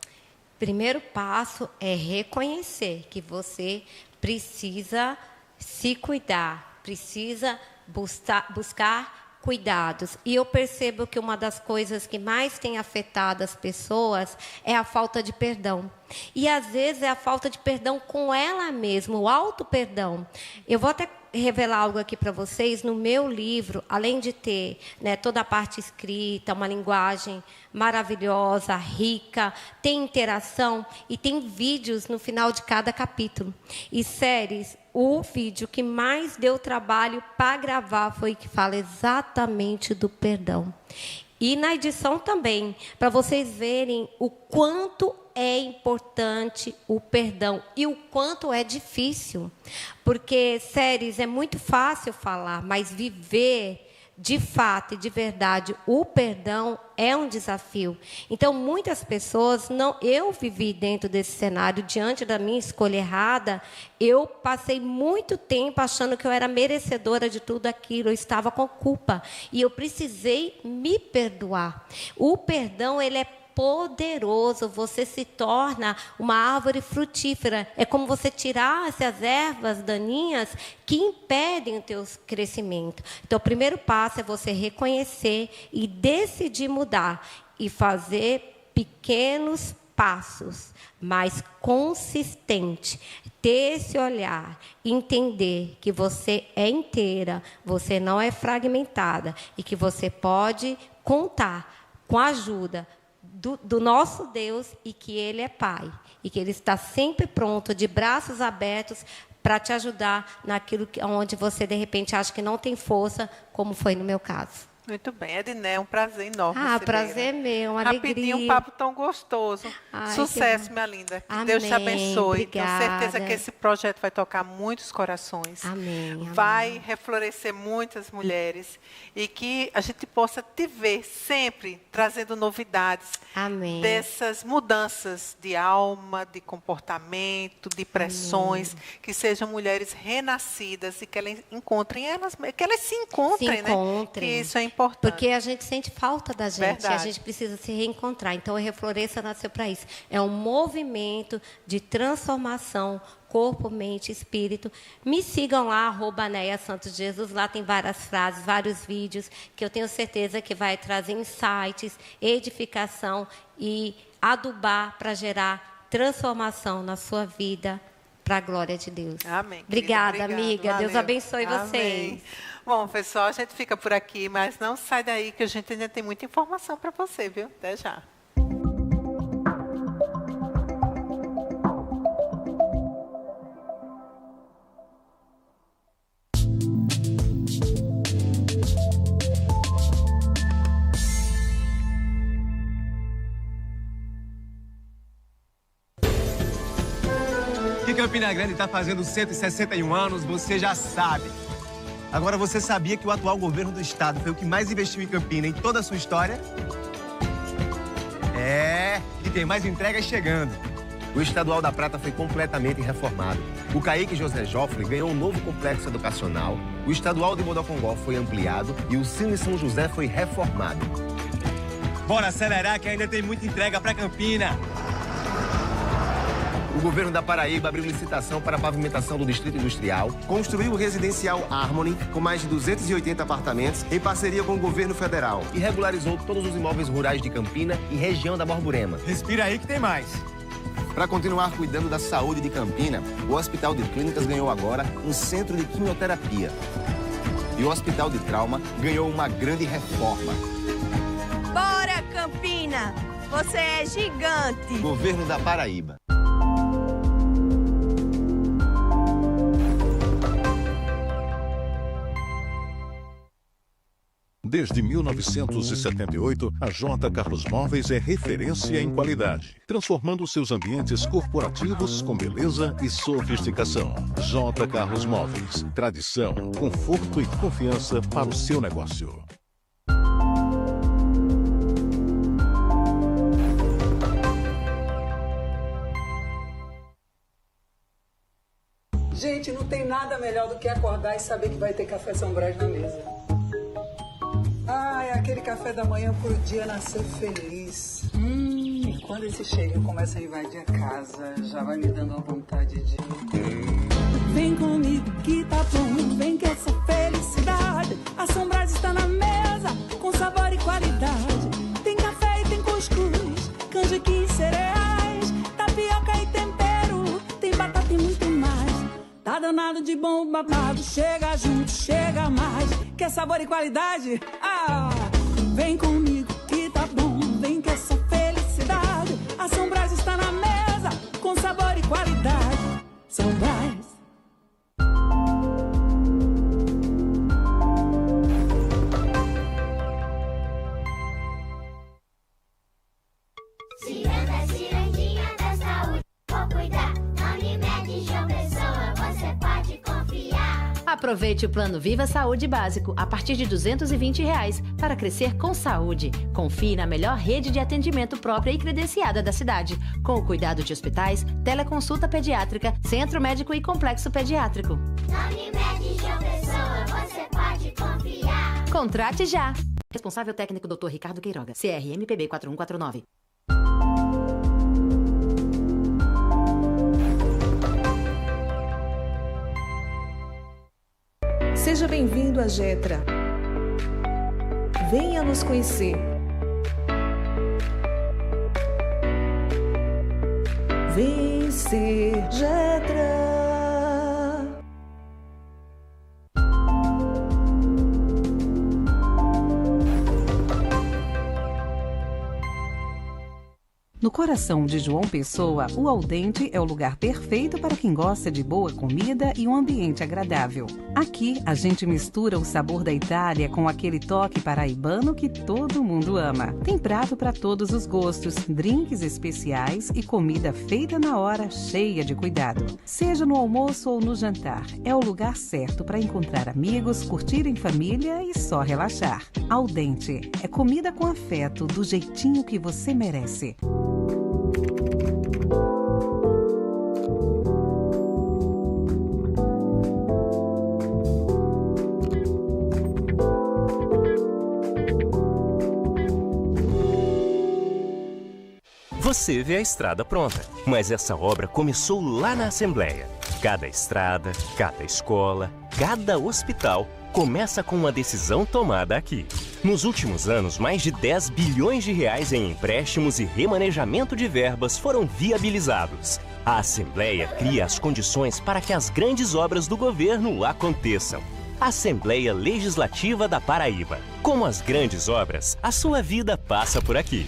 Primeiro passo é reconhecer que você precisa se cuidar, precisa buscar cuidados. E eu percebo que uma das coisas que mais tem afetado as pessoas é a falta de perdão. E, às vezes, é a falta de perdão com ela mesma, o auto-perdão. Eu vou até revelar algo aqui para vocês. No meu livro, além de ter, né, toda a parte escrita, uma linguagem maravilhosa, rica, tem interação e tem vídeos no final de cada capítulo. E séries, o vídeo que mais deu trabalho para gravar foi o que fala exatamente do perdão. E na edição também, para vocês verem o quanto é importante o perdão e o quanto é difícil. Porque, séries, é muito fácil falar, mas viver de fato e de verdade o perdão é um desafio. Então, muitas pessoas, eu vivi dentro desse cenário, diante da minha escolha errada, eu passei muito tempo achando que eu era merecedora de tudo aquilo, eu estava com culpa, e eu precisei me perdoar. O perdão, ele é poderoso, você se torna uma árvore frutífera. É como você tirasse as ervas daninhas que impedem o teu crescimento. Então, o primeiro passo é você reconhecer e decidir mudar e fazer pequenos passos, mas consistente. Ter esse olhar, entender que você é inteira, você não é fragmentada e que você pode contar com a ajuda do nosso Deus e que Ele é Pai. E que Ele está sempre pronto, de braços abertos, para te ajudar naquilo onde você, de repente, acha que não tem força, como foi no meu caso. Muito bem, Edné, é um prazer enorme. Prazer meu, uma alegria. Rapidinho, um papo tão gostoso. Sucesso, minha linda. Que Amém. Deus te abençoe. Obrigada. Tenho certeza que esse projeto vai tocar muitos corações. Amém. Vai reflorescer muitas mulheres. E que a gente possa te ver sempre trazendo novidades. Amém. Dessas mudanças de alma, de comportamento, de pressões. Amém. Que sejam mulheres renascidas e que elas encontrem que elas se encontrem, né? Que isso é importante. Porque a gente sente falta da gente. Verdade. A gente precisa se reencontrar. Então, a Refloresça nasceu para isso. É um movimento de transformação, corpo, mente, espírito. Me sigam lá, @NeiaSantosJesus. Lá tem várias frases, vários vídeos, que eu tenho certeza que vai trazer insights, edificação e adubar para gerar transformação na sua vida, para a glória de Deus. Amém. Obrigada, amiga. Valeu. Deus abençoe vocês. Amém. Bom, pessoal, a gente fica por aqui, mas não sai daí que a gente ainda tem muita informação para você, viu? Até já. Que Campina Grande está fazendo 161 anos, você já sabe. Agora, você sabia que o atual governo do estado foi o que mais investiu em Campina em toda a sua história? E tem mais entregas chegando. O Estadual da Prata foi completamente reformado. O Caíque José Joffre ganhou um novo complexo educacional. O Estadual de Bodocongó foi ampliado e o Cine São José foi reformado. Bora acelerar que ainda tem muita entrega para Campina. O governo da Paraíba abriu licitação para a pavimentação do Distrito Industrial, construiu o residencial Harmony, com mais de 280 apartamentos, em parceria com o governo federal, e regularizou todos os imóveis rurais de Campina e região da Borborema. Respira aí que tem mais. Para continuar cuidando da saúde de Campina, o Hospital de Clínicas ganhou agora um centro de quimioterapia. E o Hospital de Trauma ganhou uma grande reforma. Bora, Campina! Você é gigante! Governo da Paraíba. Desde 1978, a J. Carlos Móveis é referência em qualidade, transformando seus ambientes corporativos com beleza e sofisticação. J. Carlos Móveis, tradição, conforto e confiança para o seu negócio. Gente, não tem nada melhor do que acordar e saber que vai ter café São Brás na mesa. É aquele café da manhã pro dia nascer feliz. E quando esse chega, começa a invadir a casa, já vai me dando a vontade de... Vem comigo que tá bom, vem que essa felicidade. A São Brás está na mesa, com sabor e qualidade. Tem café e tem cuscuz, canjiquinha e cereais, tapioca e tempero, tem batata e muito mais. Tá danado de bom babado. Chega junto, chega mais. Quer sabor e qualidade? Ah, vem comigo que tá bom. Vem que essa felicidade. A São Brás está na mesa com sabor e qualidade. São Brás. Ciranda, cirandinha da saúde, vou cuidar. Na Unimed João Pessoa, você pode confiar. Aproveite o plano Viva Saúde Básico a partir de R$ 220 para crescer com saúde. Confie na melhor rede de atendimento própria e credenciada da cidade, com o cuidado de hospitais, teleconsulta pediátrica, centro médico e complexo pediátrico. Na Unimed João Pessoa, você pode confiar. Contrate já! Responsável técnico Dr. Ricardo Queiroga, CRMPB 4149. Seja bem-vindo à Getra. Venha nos conhecer. Vem ser Getra. No coração de João Pessoa, o Aldente é o lugar perfeito para quem gosta de boa comida e um ambiente agradável. Aqui, a gente mistura o sabor da Itália com aquele toque paraibano que todo mundo ama. Tem prato para todos os gostos, drinks especiais e comida feita na hora, cheia de cuidado. Seja no almoço ou no jantar, é o lugar certo para encontrar amigos, curtir em família e só relaxar. Aldente é comida com afeto, do jeitinho que você merece. Você vê a estrada pronta, mas essa obra começou lá na Assembleia. Cada estrada, cada escola, cada hospital começa com uma decisão tomada aqui. Nos últimos anos, mais de 10 bilhões de reais em empréstimos e remanejamento de verbas foram viabilizados. A Assembleia cria as condições para que as grandes obras do governo aconteçam. Assembleia Legislativa da Paraíba. Como as grandes obras, a sua vida passa por aqui.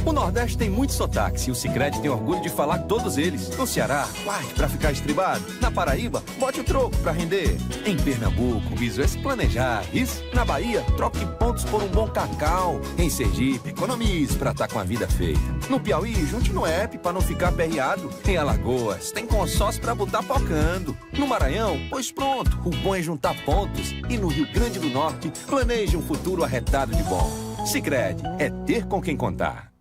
O Nordeste tem muitos sotaques e o Sicredi tem orgulho de falar todos eles. No Ceará, guarde pra ficar estribado. Na Paraíba, bote o troco pra render. Em Pernambuco, viso esse planejar. Isso. Na Bahia, troque pontos por um bom cacau. Em Sergipe, economize pra tá com a vida feita. No Piauí, junte no app pra não ficar aperreado. Em Alagoas, tem consórcio pra botar pocando. No Maranhão, pois pronto, o bom é juntar pontos. E no Rio Grande do Norte, planeje um futuro arretado de bom. Sicredi é ter com quem contar.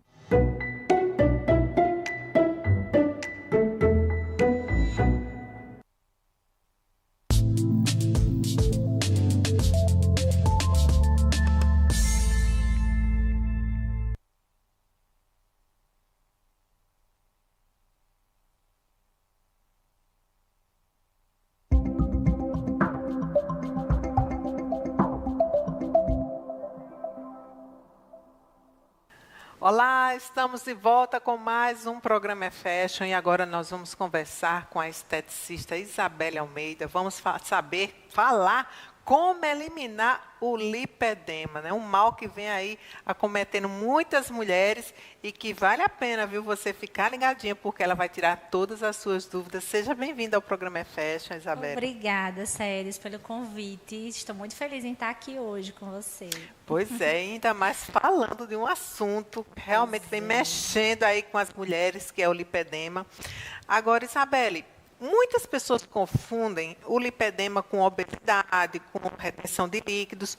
Olá, estamos de volta com mais um programa Fashion e agora nós vamos conversar com a esteticista Isabelle Almeida. Vamos falar como eliminar o lipedema, né? Um mal que vem aí acometendo muitas mulheres e que vale a pena, viu, você ficar ligadinha, porque ela vai tirar todas as suas dúvidas. Seja bem-vinda ao programa Fashion, Isabelle. Obrigada, Séries, pelo convite. Estou muito feliz em estar aqui hoje com você. Pois é, ainda mais falando de um assunto que realmente vem mexendo aí com as mulheres, que é o lipedema. Agora, Isabelle, muitas pessoas confundem o lipedema com obesidade, com retenção de líquidos.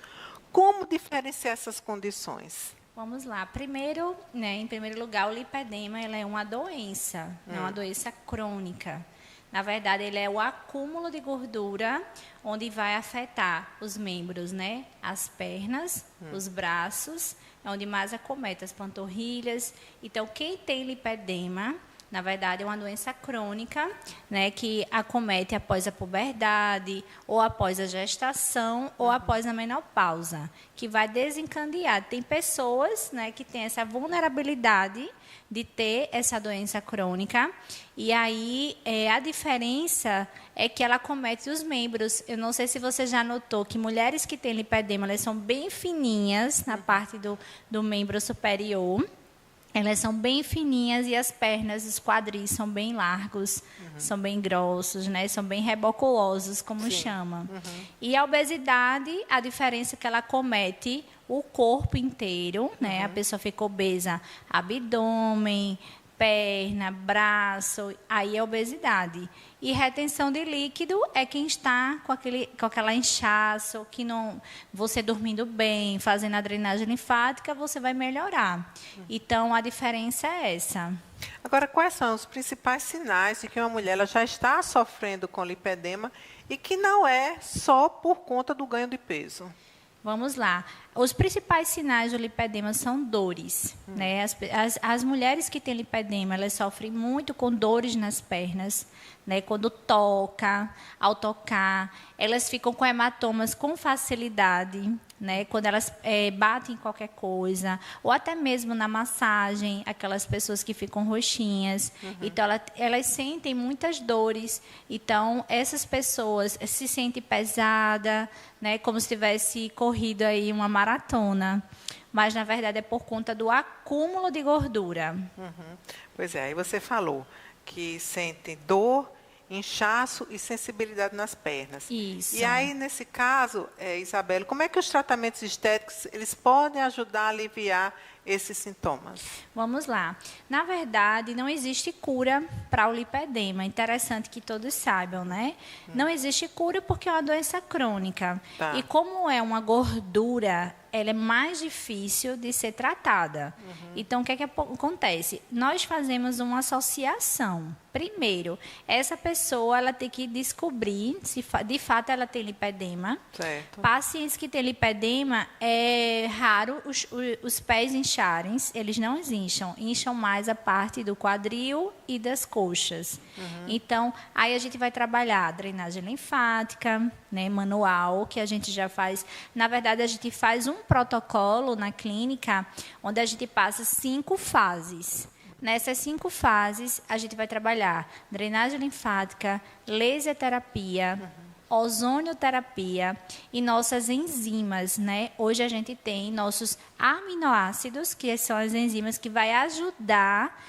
Como diferenciar essas condições? Vamos lá. Primeiro, em primeiro lugar, o lipedema é uma doença, é uma doença crônica. Na verdade, ele é o acúmulo de gordura onde vai afetar os membros, as pernas, os braços, é onde mais acomete as panturrilhas. Então, quem tem lipedema Na verdade, é uma doença crônica, né, que acomete após a puberdade, ou após a gestação, ou após a menopausa, que vai desencadear. Tem pessoas, né, que têm essa vulnerabilidade de ter essa doença crônica, e aí a diferença é que ela acomete os membros. Eu não sei se você já notou que mulheres que têm lipedema, elas são bem fininhas na parte do membro superior, elas são bem fininhas, e as pernas, os quadris são bem largos, são bem grossos, né? São bem reboculosos, como chama. E a obesidade, a diferença é que ela acomete o corpo inteiro, né? A pessoa fica obesa, abdômen, perna, braço, aí é obesidade. E retenção de líquido é quem está com aquela inchaço, que não, você dormindo bem, fazendo a drenagem linfática, você vai melhorar. Então, a diferença é essa. Agora, quais são os principais sinais de que uma mulher ela já está sofrendo com lipedema e que não é só por conta do ganho de peso? Vamos lá. Os principais sinais do lipedema são dores, né? As mulheres que têm lipedema, elas sofrem muito com dores nas pernas, né? Quando toca, ao tocar, elas ficam com hematomas com facilidade, né? Quando elas batem em qualquer coisa, ou até mesmo na massagem, aquelas pessoas que ficam roxinhas. Então, elas sentem muitas dores. Então, essas pessoas se sentem pesada, né? Como se tivesse corrido aí uma maratona. Mas, na verdade, é por conta do acúmulo de gordura. Pois é, aí você falou que sentem dor, inchaço e sensibilidade nas pernas. Isso. E aí, nesse caso, Isabela, como é que os tratamentos estéticos eles podem ajudar a aliviar esses sintomas? Vamos lá. Na verdade, não existe cura para o lipedema. Interessante que todos saibam, né? Não existe cura porque é uma doença crônica. Tá. E como é uma gordura, ela é mais difícil de ser tratada. Então, o que é que acontece? Nós fazemos uma associação. Primeiro, essa pessoa ela tem que descobrir se de fato ela tem lipedema. Certo. Pacientes que têm lipedema, é raro os pés incharem, eles não incham mais a parte do quadril e das coxas. Então, aí a gente vai trabalhar a drenagem linfática, né, manual, que a gente já faz. Na verdade, a gente faz um protocolo na clínica, onde a gente passa 5 fases. Nessas 5 fases, a gente vai trabalhar drenagem linfática, laser terapia, ozonioterapia e nossas enzimas, né? Hoje a gente tem nossos aminoácidos, que são as enzimas que vai ajudar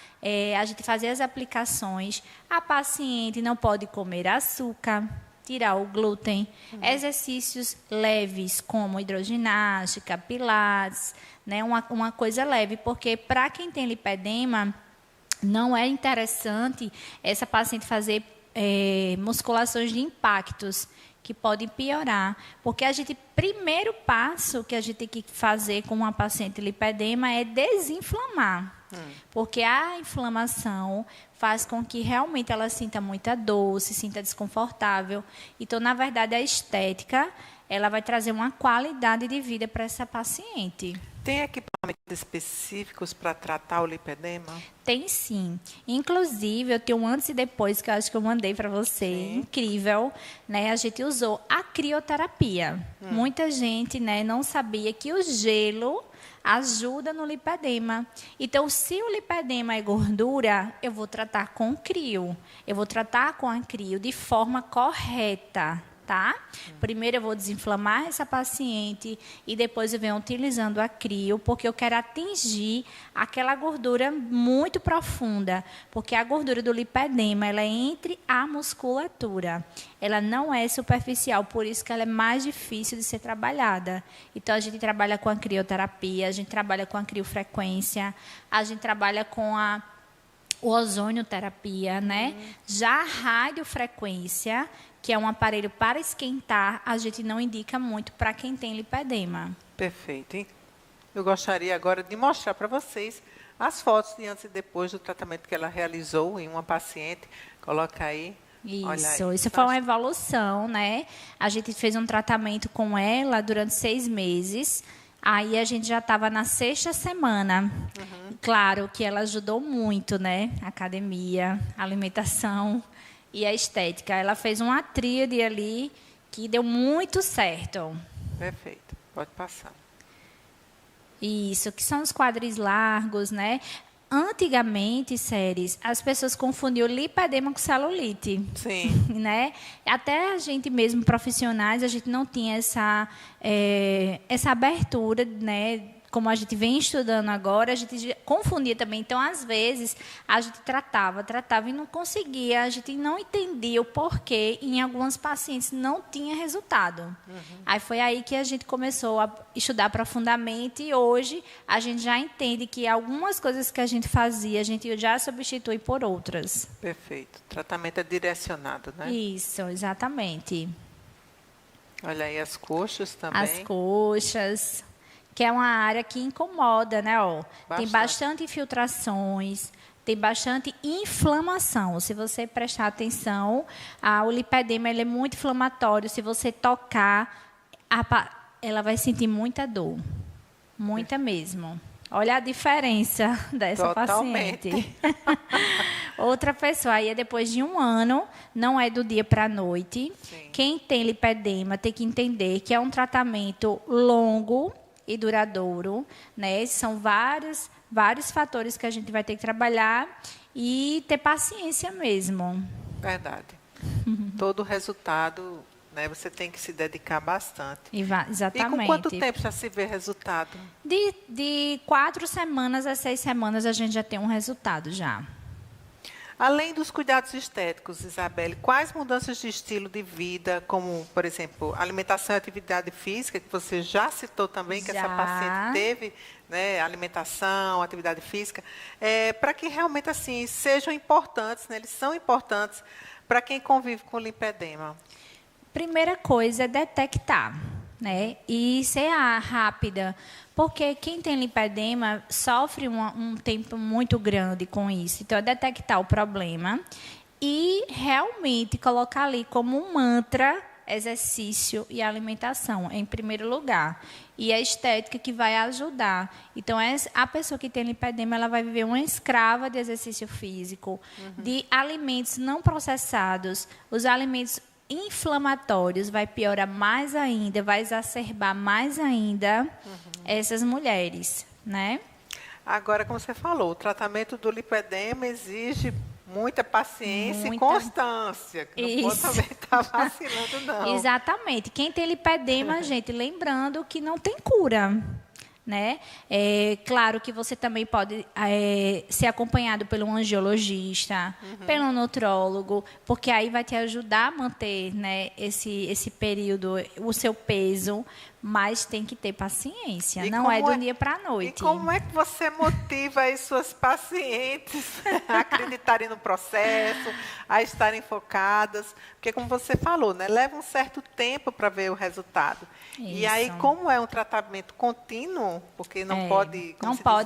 a gente fazer as aplicações. A paciente não pode comer açúcar, tirar o glúten, exercícios leves como hidroginástica, pilates, né? Uma coisa leve, porque para quem tem lipedema, não é interessante essa paciente fazer musculações de impactos, que podem piorar. Porque primeiro passo que a gente tem que fazer com uma paciente lipedema é desinflamar. Porque a inflamação faz com que realmente ela sinta muita dor, se sinta desconfortável. Então, na verdade, a estética ela vai trazer uma qualidade de vida para essa paciente. Tem equipamentos específicos para tratar o lipedema? Tem sim. Inclusive, eu tenho um antes e depois que eu acho que eu mandei para você. Sim. Incrível. Né? A gente usou a crioterapia. Muita gente, né, não sabia que o gelo ajuda no lipedema. Então, se o lipedema é gordura, eu vou tratar com crio. Eu vou tratar com a crio de forma correta. Tá? Primeiro eu vou desinflamar essa paciente e depois eu venho utilizando a crio, porque eu quero atingir aquela gordura muito profunda, porque a gordura do lipedema ela é entre a musculatura, ela não é superficial, por isso que ela é mais difícil de ser trabalhada. Então a gente trabalha com a crioterapia, a gente trabalha com a criofrequência, a gente trabalha com a ozonioterapia, né? Já a radiofrequência, que é um aparelho para esquentar, a gente não indica muito para quem tem lipedema. Perfeito. Eu gostaria agora de mostrar para vocês as fotos de antes e depois do tratamento que ela realizou em uma paciente. Coloca aí. Isso foi uma evolução, né? A gente fez um tratamento com ela durante 6 meses. Aí a gente já estava na 6ª semana. Claro que ela ajudou muito, né? A academia, a alimentação e a estética. Ela fez uma tríade ali que deu muito certo. Perfeito. Pode passar. Isso, que são os quadris largos, né? Antigamente, Séries, as pessoas confundiam lipedema com celulite. Sim. Né? Até a gente mesmo, profissionais, a gente não tinha essa abertura, né? Como a gente vem estudando agora, a gente confundia também. Então, às vezes, a gente tratava e não conseguia. A gente não entendia o porquê. Em algumas pacientes não tinha resultado. Aí foi aí que a gente começou a estudar profundamente. E hoje, a gente já entende que algumas coisas que a gente fazia, a gente já substitui por outras. Perfeito. O tratamento é direcionado, né? Isso, exatamente. Olha aí as coxas também. As coxas, que é uma área que incomoda, né? Ó, tem bastante infiltrações, tem bastante inflamação. Se você prestar atenção, o lipedema ele é muito inflamatório. Se você tocar, ela vai sentir muita dor. Muita mesmo. Olha a diferença dessa paciente. Outra pessoa, aí é depois de 1 ano, não é do dia para a noite. Sim. Quem tem lipedema tem que entender que é um tratamento longo e duradouro, né? São vários fatores que a gente vai ter que trabalhar e ter paciência mesmo. Verdade. Todo resultado, né, você tem que se dedicar bastante. Exatamente. E com quanto tempo já se vê resultado? De 4 semanas a 6 semanas a gente já tem um resultado já. Além dos cuidados estéticos, Isabelle, quais mudanças de estilo de vida, como, por exemplo, alimentação e atividade física, que você já citou também, que essa paciente teve, né, alimentação, atividade física, para que realmente assim sejam importantes, né, eles são importantes para quem convive com lipedema? Primeira coisa é detectar, né, e ser rápida. Porque quem tem lipedema sofre um tempo muito grande com isso. Então, é detectar o problema e realmente colocar ali como um mantra exercício e alimentação, em primeiro lugar. E a estética que vai ajudar. Então, a pessoa que tem lipedema, ela vai viver uma escrava de exercício físico, de alimentos não processados, os alimentos inflamatórios, vai piorar mais ainda, vai exacerbar mais ainda essas mulheres, né? Agora, como você falou, o tratamento do lipedema exige muita paciência e constância. Não pode também estar vacilando, não. Exatamente. Quem tem lipedema, gente, lembrando que não tem cura. Né? Claro que você também pode ser acompanhado pelo angiologista, pelo nutrólogo, porque aí vai te ajudar a manter, né, esse período, o seu peso, mas tem que ter paciência, não é do dia para a noite. E como é que você motiva aí suas pacientes a acreditarem no processo, a estarem focadas? Porque, como você falou, né, leva um certo tempo para ver o resultado. Isso. E aí, como é um tratamento contínuo, porque não pode,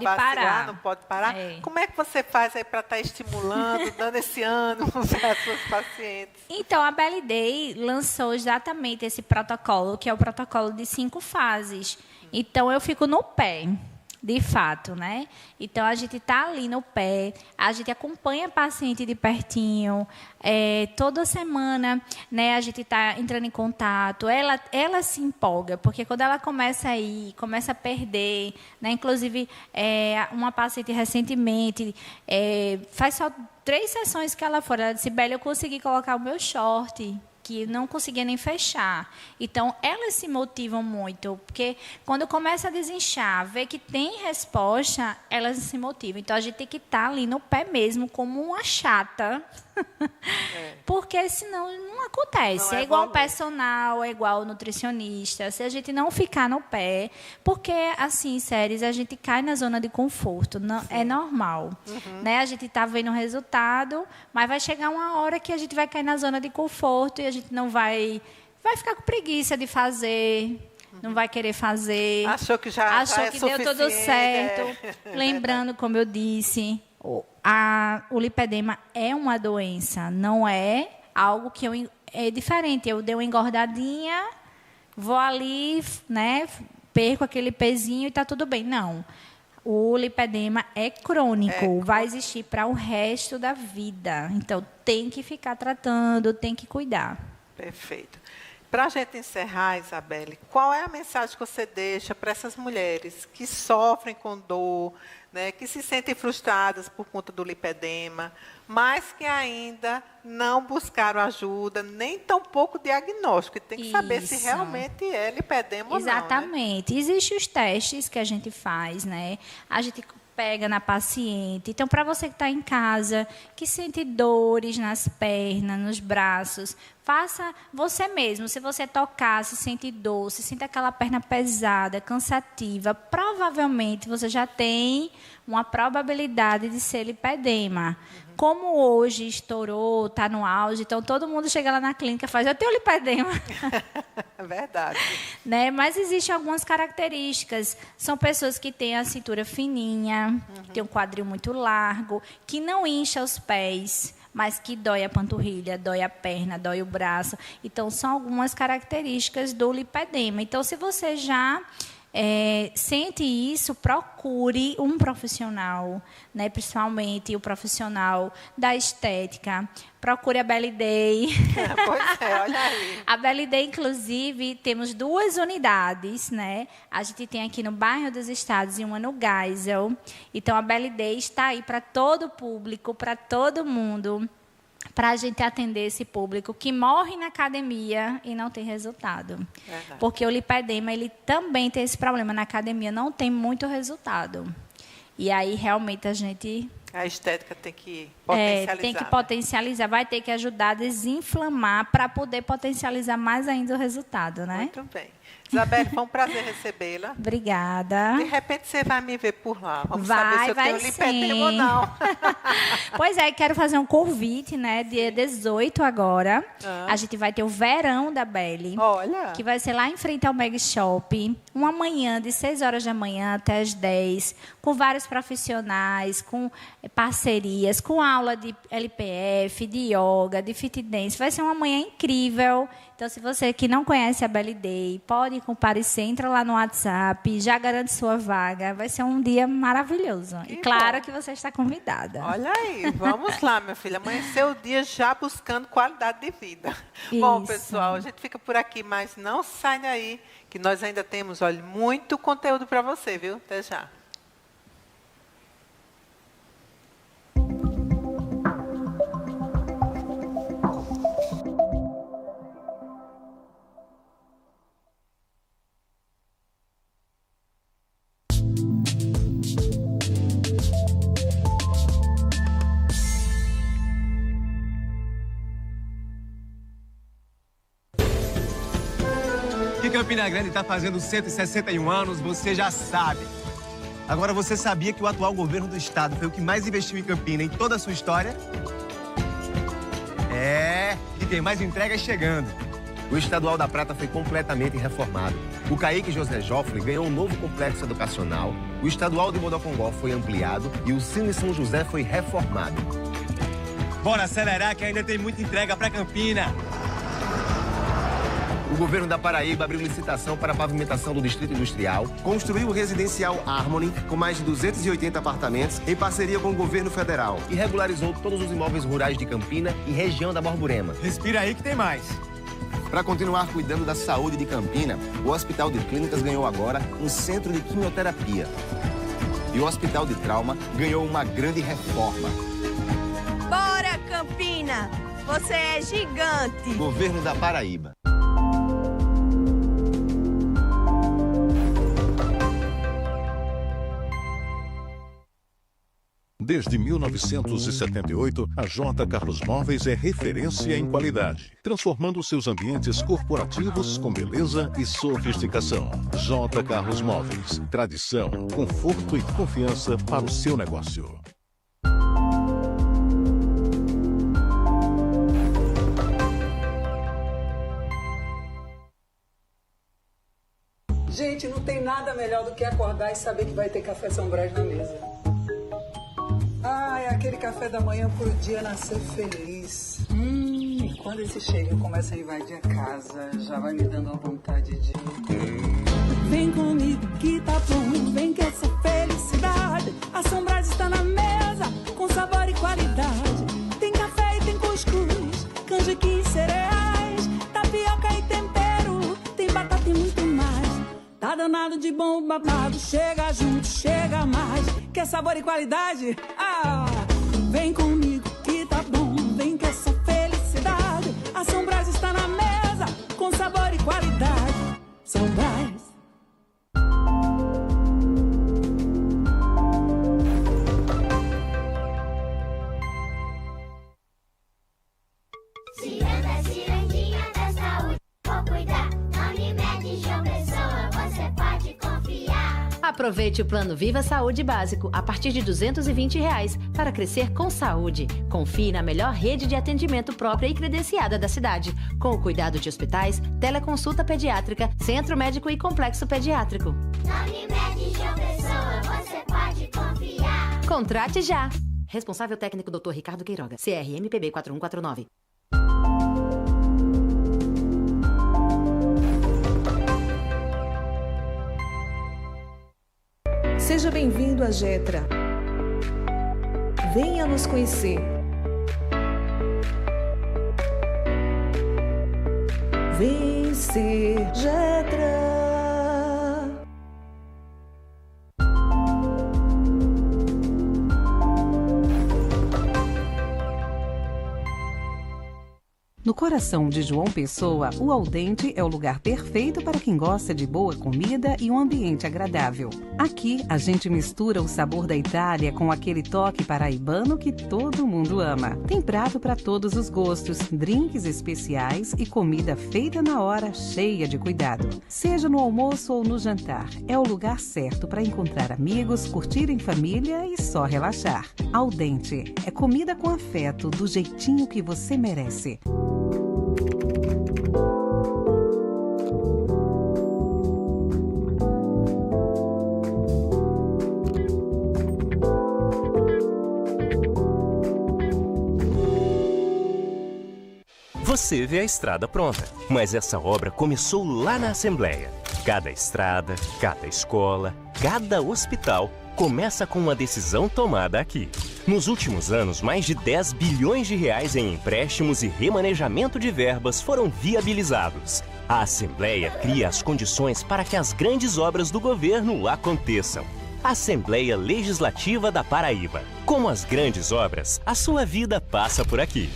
parar, não pode parar, como é que você faz aí para estar estimulando, dando esse ânimo para as suas pacientes? Então, a Belly Day lançou exatamente esse protocolo, que é o protocolo de 5 fases. Então, eu fico no pé, de fato, né? Então, a gente está ali no pé, a gente acompanha a paciente de pertinho, toda semana, né, a gente está entrando em contato, ela se empolga, porque quando ela começa a ir, começa a perder, né? Inclusive, uma paciente recentemente, faz só 3 sessões que ela foi, ela disse, Bela, eu consegui colocar o meu short, que não conseguia nem fechar. Então, elas se motivam muito, porque quando começa a desinchar, vê que tem resposta, elas se motivam. Então, a gente tem que estar ali no pé mesmo, como uma chata, porque senão não acontece. É igual o personal, é igual o nutricionista. Se a gente não ficar no pé, porque, assim, séries, a gente cai na zona de conforto, não, é normal. Né? A gente está vendo o resultado, mas vai chegar uma hora que a gente vai cair na zona de conforto e a gente não vai ficar com preguiça de fazer, não vai querer fazer. Achou que deu tudo certo. Lembrando, como eu disse, o lipedema é uma doença, não é algo que é diferente. Eu dei uma engordadinha, vou ali, né, perco aquele pezinho e está tudo bem. Não. O lipedema é crônico, vai existir para o resto da vida. Então, tem que ficar tratando, tem que cuidar. Perfeito. Para a gente encerrar, Isabelle, qual é a mensagem que você deixa para essas mulheres que sofrem com dor, né, que se sentem frustradas por conta do lipedema, mas que ainda não buscaram ajuda, nem tampouco diagnóstico, e tem que saber se realmente é lipedema ou não. Exatamente. Existem os testes que a gente faz, né? A gente pega na paciente. Então, para você que está em casa, que sente dores nas pernas, nos braços, faça você mesmo. Se você tocar, se sente dor, se sente aquela perna pesada, cansativa, provavelmente você já tem uma probabilidade de ser lipedema. Como hoje estourou, está no auge, então todo mundo chega lá na clínica e faz, eu tenho lipedema. É verdade. Né? Mas existem algumas características. São pessoas que têm a cintura fininha, que têm um quadril muito largo, que não incha os pés, mas que dói a panturrilha, dói a perna, dói o braço. Então, são algumas características do lipedema. Então, se você já sente isso, procure um profissional, né? Principalmente o profissional da estética. Procure a Belly Day. Pois é, olha aí. A Belly Day, inclusive, temos 2 unidades, né? A gente tem aqui no bairro dos Estados e uma no Geisel. Então, a Belly Day está aí para todo o público, para todo mundo, para a gente atender esse público que morre na academia e não tem resultado. Verdade. Porque o lipedema, ele também tem esse problema. Na academia não tem muito resultado. E aí, realmente, a estética tem que potencializar. Tem que potencializar. Vai ter que ajudar a desinflamar para poder potencializar mais ainda o resultado, né? Muito bem. Isabelle, foi um prazer recebê-la. Obrigada. De repente você vai me ver por lá. Vamos saber se eu tenho lipedema ou não. Pois é, quero fazer um convite, né? Dia 18 agora. A gente vai ter o verão da Belly. Olha. Que vai ser lá em frente ao Meg Shop. Uma manhã, de 6 horas da manhã até as 10. Com vários profissionais, com parcerias, com aula de LPF, de yoga, de fit dance. Vai ser uma manhã incrível. Então, se você que não conhece a Belly Day, pode comparecer, entra lá no WhatsApp, já garante sua vaga. Vai ser um dia maravilhoso. E claro que você está convidada. Olha aí, vamos lá, minha filha. Amanhecer o dia já buscando qualidade de vida. Isso. Bom, pessoal, a gente fica por aqui, mas não sai daí, que nós ainda temos, olha, muito conteúdo para você, viu? Até já. Que Campina Grande está fazendo 161 anos, você já sabe. Agora, você sabia que o atual governo do estado foi o que mais investiu em Campina em toda a sua história? E tem mais entregas chegando. O Estadual da Prata foi completamente reformado. O Caíque José Joffre ganhou um novo complexo educacional. O Estadual de Bodocongó foi ampliado e o Cine São José foi reformado. Bora acelerar que ainda tem muita entrega para Campina. O governo da Paraíba abriu licitação para a pavimentação do Distrito Industrial, construiu o residencial Harmony, com mais de 280 apartamentos, em parceria com o governo federal, e regularizou todos os imóveis rurais de Campina e região da Borborema. Respira aí que tem mais. Para continuar cuidando da saúde de Campina, o Hospital de Clínicas ganhou agora um centro de quimioterapia. E o Hospital de Trauma ganhou uma grande reforma. Bora, Campina! Você é gigante! Governo da Paraíba. Desde 1978, a J. Carlos Móveis é referência em qualidade, transformando seus ambientes corporativos com beleza e sofisticação. J. Carlos Móveis, tradição, conforto e confiança para o seu negócio. Gente, não tem nada melhor do que acordar e saber que vai ter café São Brás na mesa. É aquele café da manhã pro dia nascer feliz. quando esse cheirinho começa a invadir a casa, já vai me dando a vontade de... Vem comigo que tá bom, vem que essa felicidade. A São Brás está na mesa, com sabor e qualidade. Tem café e tem cuscuz, canjiquinha e cereais, tapioca e tempero, tem batata e muito mais. Tá danado de bom babado, chega junto, chega mais. Quer sabor e qualidade? Ah, vem comigo que tá bom, vem que essa felicidade. A São Brás está na mesa, com sabor e qualidade. São Brás. Ciranda, cirandinha da saúde, vou cuidar. Na Unimed João Pessoa, você pode confiar. Aproveite o plano Viva Saúde Básico a partir de R$ 220 para crescer com saúde. Confie na melhor rede de atendimento própria e credenciada da cidade, com o cuidado de hospitais, teleconsulta pediátrica, centro médico e complexo pediátrico. Na Unimed João Pessoa, você pode confiar. Contrate já! Responsável técnico Dr. Ricardo Queiroga, CRMPB 4149. Seja bem-vindo à Jetra. Venha nos conhecer. Vem ser Jetra. No coração de João Pessoa, o Aldente é o lugar perfeito para quem gosta de boa comida e um ambiente agradável. Aqui, a gente mistura o sabor da Itália com aquele toque paraibano que todo mundo ama. Tem prato para todos os gostos, drinks especiais e comida feita na hora, cheia de cuidado. Seja no almoço ou no jantar, é o lugar certo para encontrar amigos, curtir em família e só relaxar. Aldente é comida com afeto, do jeitinho que você merece. Você vê a estrada pronta, mas essa obra começou lá na Assembleia. Cada estrada, cada escola, cada hospital começa com uma decisão tomada aqui. Nos últimos anos, mais de 10 bilhões de reais em empréstimos e remanejamento de verbas foram viabilizados. A Assembleia cria as condições para que as grandes obras do governo aconteçam. Assembleia Legislativa da Paraíba. Como as grandes obras, a sua vida passa por aqui.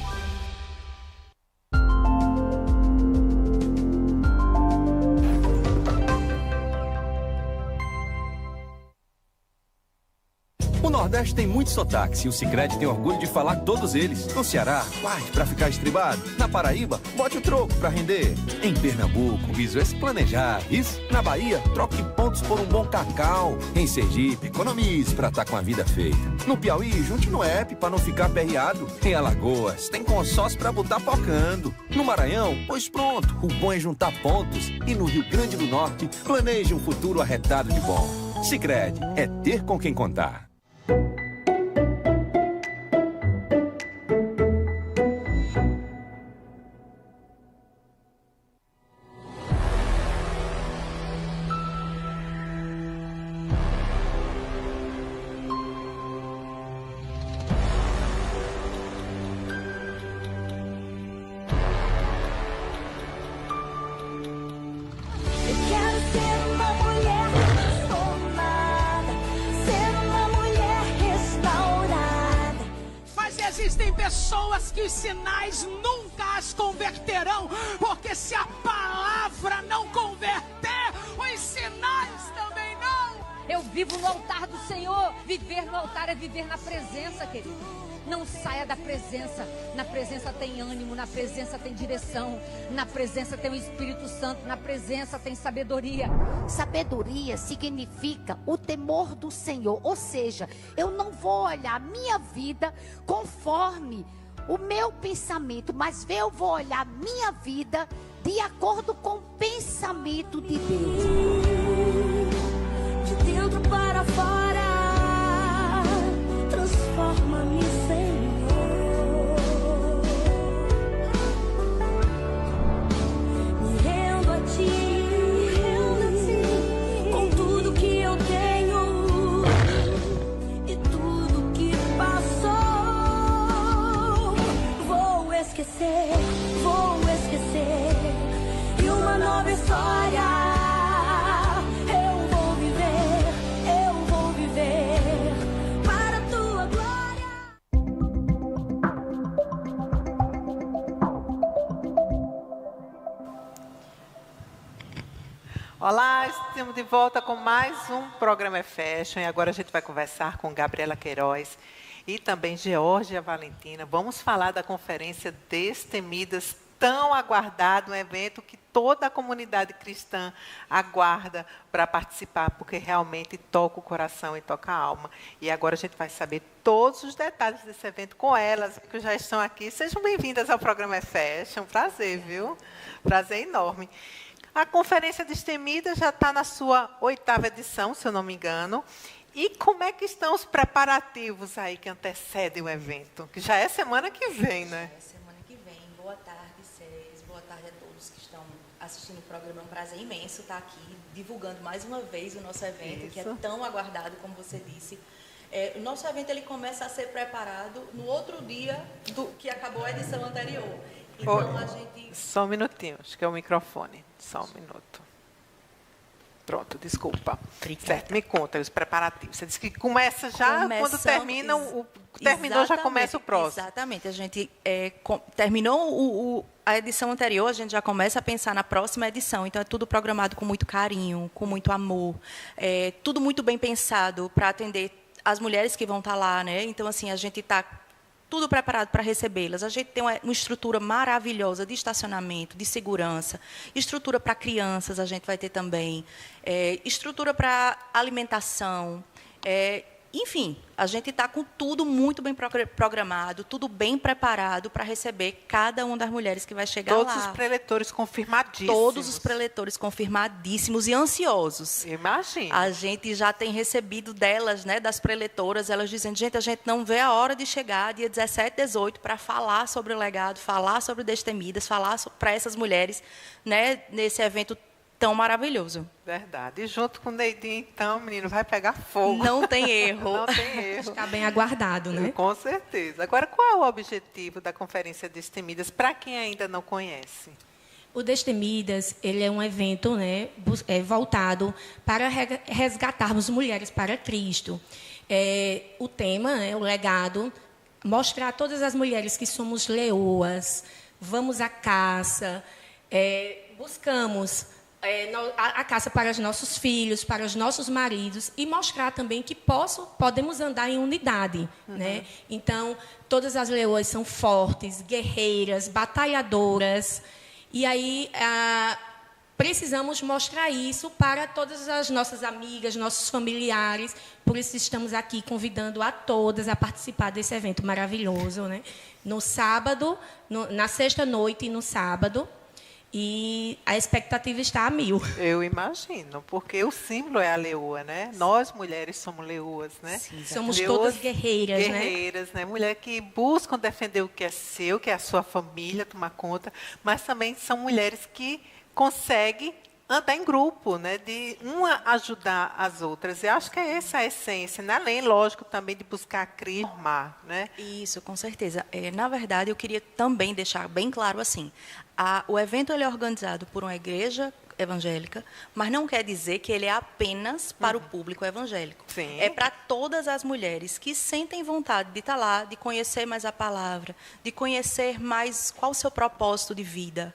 O Nordeste tem muitos sotaques e o Sicredi tem orgulho de falar todos eles. No Ceará, guarde pra ficar estribado. Na Paraíba, bote o troco pra render. Em Pernambuco, viso esse planejar. Isso. Na Bahia, troque pontos por um bom cacau. Em Sergipe, economize pra tá com a vida feita. No Piauí, junte no app pra não ficar perreado. Em Alagoas, tem consórcio pra botar pocando. No Maranhão, pois pronto, o bom é juntar pontos. E no Rio Grande do Norte, planeje um futuro arretado de bom. Sicredi é ter com quem contar. Existem pessoas que os sinais nunca as converterão, porque se a palavra não converter, os sinais também não. Eu vivo no altar do Senhor. Viver no altar é viver na presença, querido. Não saia da presença. Na presença tem ânimo, na presença tem direção, na presença tem o Espírito Santo, na presença tem sabedoria. Sabedoria significa o temor do Senhor, ou seja, eu não vou olhar a minha vida conforme o meu pensamento, mas eu vou olhar a minha vida de acordo com o pensamento de Deus. De dentro para fora, transforma-me, Senhor. Olá, estamos de volta com mais um programa Fashion e agora a gente vai conversar com Gabriela Queiroz e também Geórgia Valentina. Vamos falar da conferência Destemidas, tão aguardado, um evento que toda a comunidade cristã aguarda para participar, porque realmente toca o coração e toca a alma. E agora a gente vai saber todos os detalhes desse evento com elas, que já estão aqui. Sejam bem-vindas ao programa Fashion. Prazer, viu? Prazer enorme. A Conferência Destemidas já está na sua 8ª edição, se eu não me engano. E como é que estão os preparativos aí que antecedem o evento? Que já é semana que vem, né? É semana que vem. Boa tarde, Cés. Boa tarde a todos que estão assistindo o programa. É um prazer imenso estar aqui, divulgando mais uma vez o nosso evento, que é tão aguardado, como você disse. O nosso evento ele começa a ser preparado no outro dia do que acabou a edição anterior. Então, a gente... Só um minutinho, acho que é o microfone. Só um minuto. Pronto, desculpa. Certo, me conta os preparativos. Você disse que começa já, quando termina, terminou, já começa o próximo. Exatamente. A gente terminou a edição anterior, a gente já começa a pensar na próxima edição. Então, é tudo programado com muito carinho, com muito amor. Tudo muito bem pensado para atender as mulheres que vão estar lá, né? Então, assim, a gente está tudo preparado para recebê-las. A gente tem uma estrutura maravilhosa de estacionamento, de segurança, estrutura para crianças, a gente vai ter também, estrutura para alimentação, enfim, a gente está com tudo muito bem programado, tudo bem preparado para receber cada uma das mulheres que vai chegar lá. Todos os preletores confirmadíssimos. Todos os preletores confirmadíssimos e ansiosos. Imagina. A gente já tem recebido delas, né, das preletoras, elas dizendo, gente, a gente não vê a hora de chegar dia 17, 18 para falar sobre o legado, falar sobre Destemidas, falar para essas mulheres, né, nesse evento tão maravilhoso. Verdade. E junto com o Neidinho, então, menino, vai pegar fogo. Não tem erro. Não tem erro. Está bem aguardado, né? Com certeza. Agora, qual é o objetivo da Conferência Destemidas, para quem ainda não conhece? O Destemidas, ele é um evento, né, voltado para resgatarmos mulheres para Cristo. O tema, o legado, mostrar a todas as mulheres que somos leoas, vamos à caça, buscamos a caça para os nossos filhos, para os nossos maridos, e mostrar também que podemos andar em unidade. Né? Então, todas as leoas são fortes, guerreiras, batalhadoras, e aí precisamos mostrar isso para todas as nossas amigas, nossos familiares, por isso estamos aqui convidando a todas a participar desse evento maravilhoso, né? No sábado, na sexta-noite e no sábado. E a expectativa está a 1000. Eu imagino, porque o símbolo é a leoa, né? Nós, mulheres, somos leoas, né? Sim, somos todas guerreiras, né? Guerreiras, né? Mulheres que buscam defender o que é seu, que é a sua família, tomar conta, mas também são mulheres que conseguem andar em grupo, né? De uma ajudar as outras. Eu acho que é essa a essência, né? Além, lógico, também de buscar a Cristo, né? Isso, com certeza. Na verdade, eu queria também deixar bem claro assim, o evento ele é organizado por uma igreja evangélica, mas não quer dizer que ele é apenas para o público evangélico. Sim. É para todas as mulheres que sentem vontade de estar lá, de conhecer mais a palavra, de conhecer mais qual o seu propósito de vida.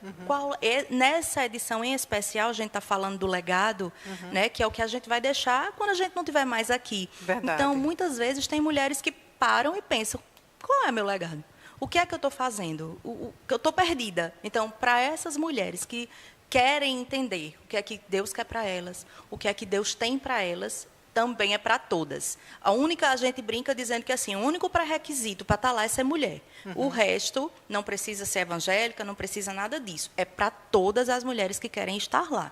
Nessa edição em especial, a gente está falando do legado, né, que é o que a gente vai deixar quando a gente não estiver mais aqui. Verdade. Então, muitas vezes, tem mulheres que param e pensam, qual é meu legado? O que é que eu estou fazendo? Eu estou perdida. Então, para essas mulheres que querem entender o que é que Deus quer para elas, o que é que Deus tem para elas, também é para todas. A gente brinca dizendo que assim, o único pré-requisito para estar lá é ser mulher. O resto não precisa ser evangélica, não precisa nada disso. É para todas as mulheres que querem estar lá.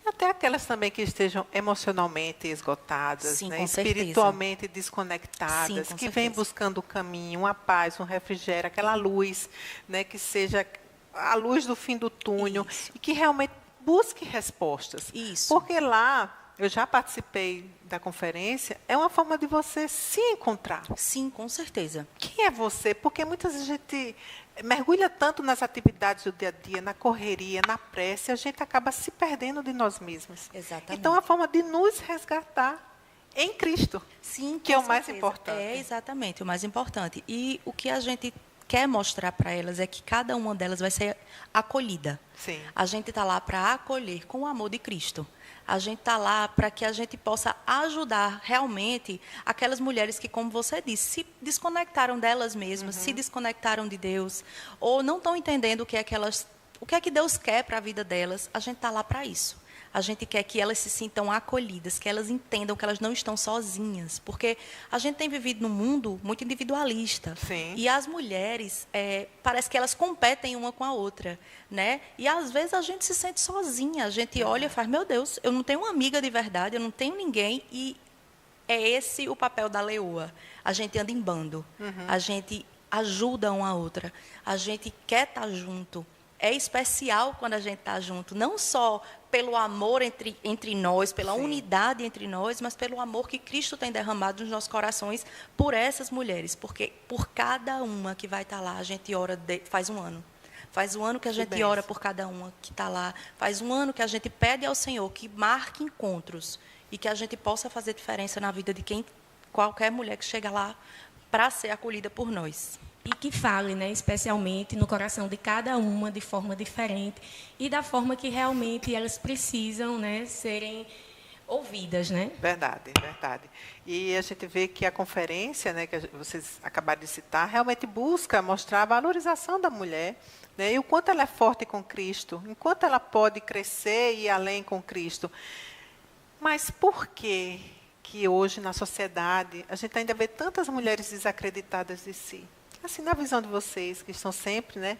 Até aquelas também que estejam emocionalmente esgotadas, Sim, né? com Espiritualmente desconectadas, Sim, que vêm buscando o caminho, uma paz, um refrigério, aquela luz, né? Que seja a luz do fim do túnel. Isso. E que realmente busque respostas. Isso. Porque lá, eu já participei da conferência, é uma forma de você se encontrar. Sim, com certeza. Quem é você? Porque muitas vezes a gente mergulha tanto nas atividades do dia a dia, na correria, na prece, a gente acaba se perdendo de nós mesmos. Exatamente. Então, é a forma de nos resgatar em Cristo. Sim, que é o mais importante. É exatamente o mais importante. E o que a gente quer mostrar para elas é que cada uma delas vai ser acolhida. Sim. A gente está lá para acolher com o amor de Cristo. A gente está lá para que a gente possa ajudar realmente aquelas mulheres que, como você disse, se desconectaram delas mesmas, se desconectaram de Deus, ou não estão entendendo o que é que Deus quer para a vida delas. A gente está lá para isso. A gente quer que elas se sintam acolhidas, que elas entendam que elas não estão sozinhas. Porque a gente tem vivido num mundo muito individualista. Sim. E as mulheres, parece que elas competem uma com a outra. Né? E, às vezes, a gente se sente sozinha. A gente olha e faz, meu Deus, eu não tenho uma amiga de verdade, eu não tenho ninguém. E é esse o papel da leoa. A gente anda em bando. A gente ajuda uma a outra. A gente quer estar junto. É especial quando a gente está junto, não só pelo amor entre nós, pela unidade entre nós, mas pelo amor que Cristo tem derramado nos nossos corações por essas mulheres. Porque por cada uma que vai estar lá, a gente ora, faz um ano. Faz um ano que a gente ora por cada uma que está lá. Faz um ano que a gente pede ao Senhor que marque encontros e que a gente possa fazer diferença na vida de qualquer mulher que chega lá para ser acolhida por nós. E que fale, né, especialmente no coração de cada uma de forma diferente e da forma que realmente elas precisam, né, serem ouvidas, né? Verdade, verdade. E a gente vê que a conferência, né, que vocês acabaram de citar, realmente busca mostrar a valorização da mulher, né, e o quanto ela é forte com Cristo, enquanto ela pode crescer e ir além com Cristo. Mas por que hoje, na sociedade, a gente ainda vê tantas mulheres desacreditadas de si? Assim, na visão de vocês, que estão sempre, né,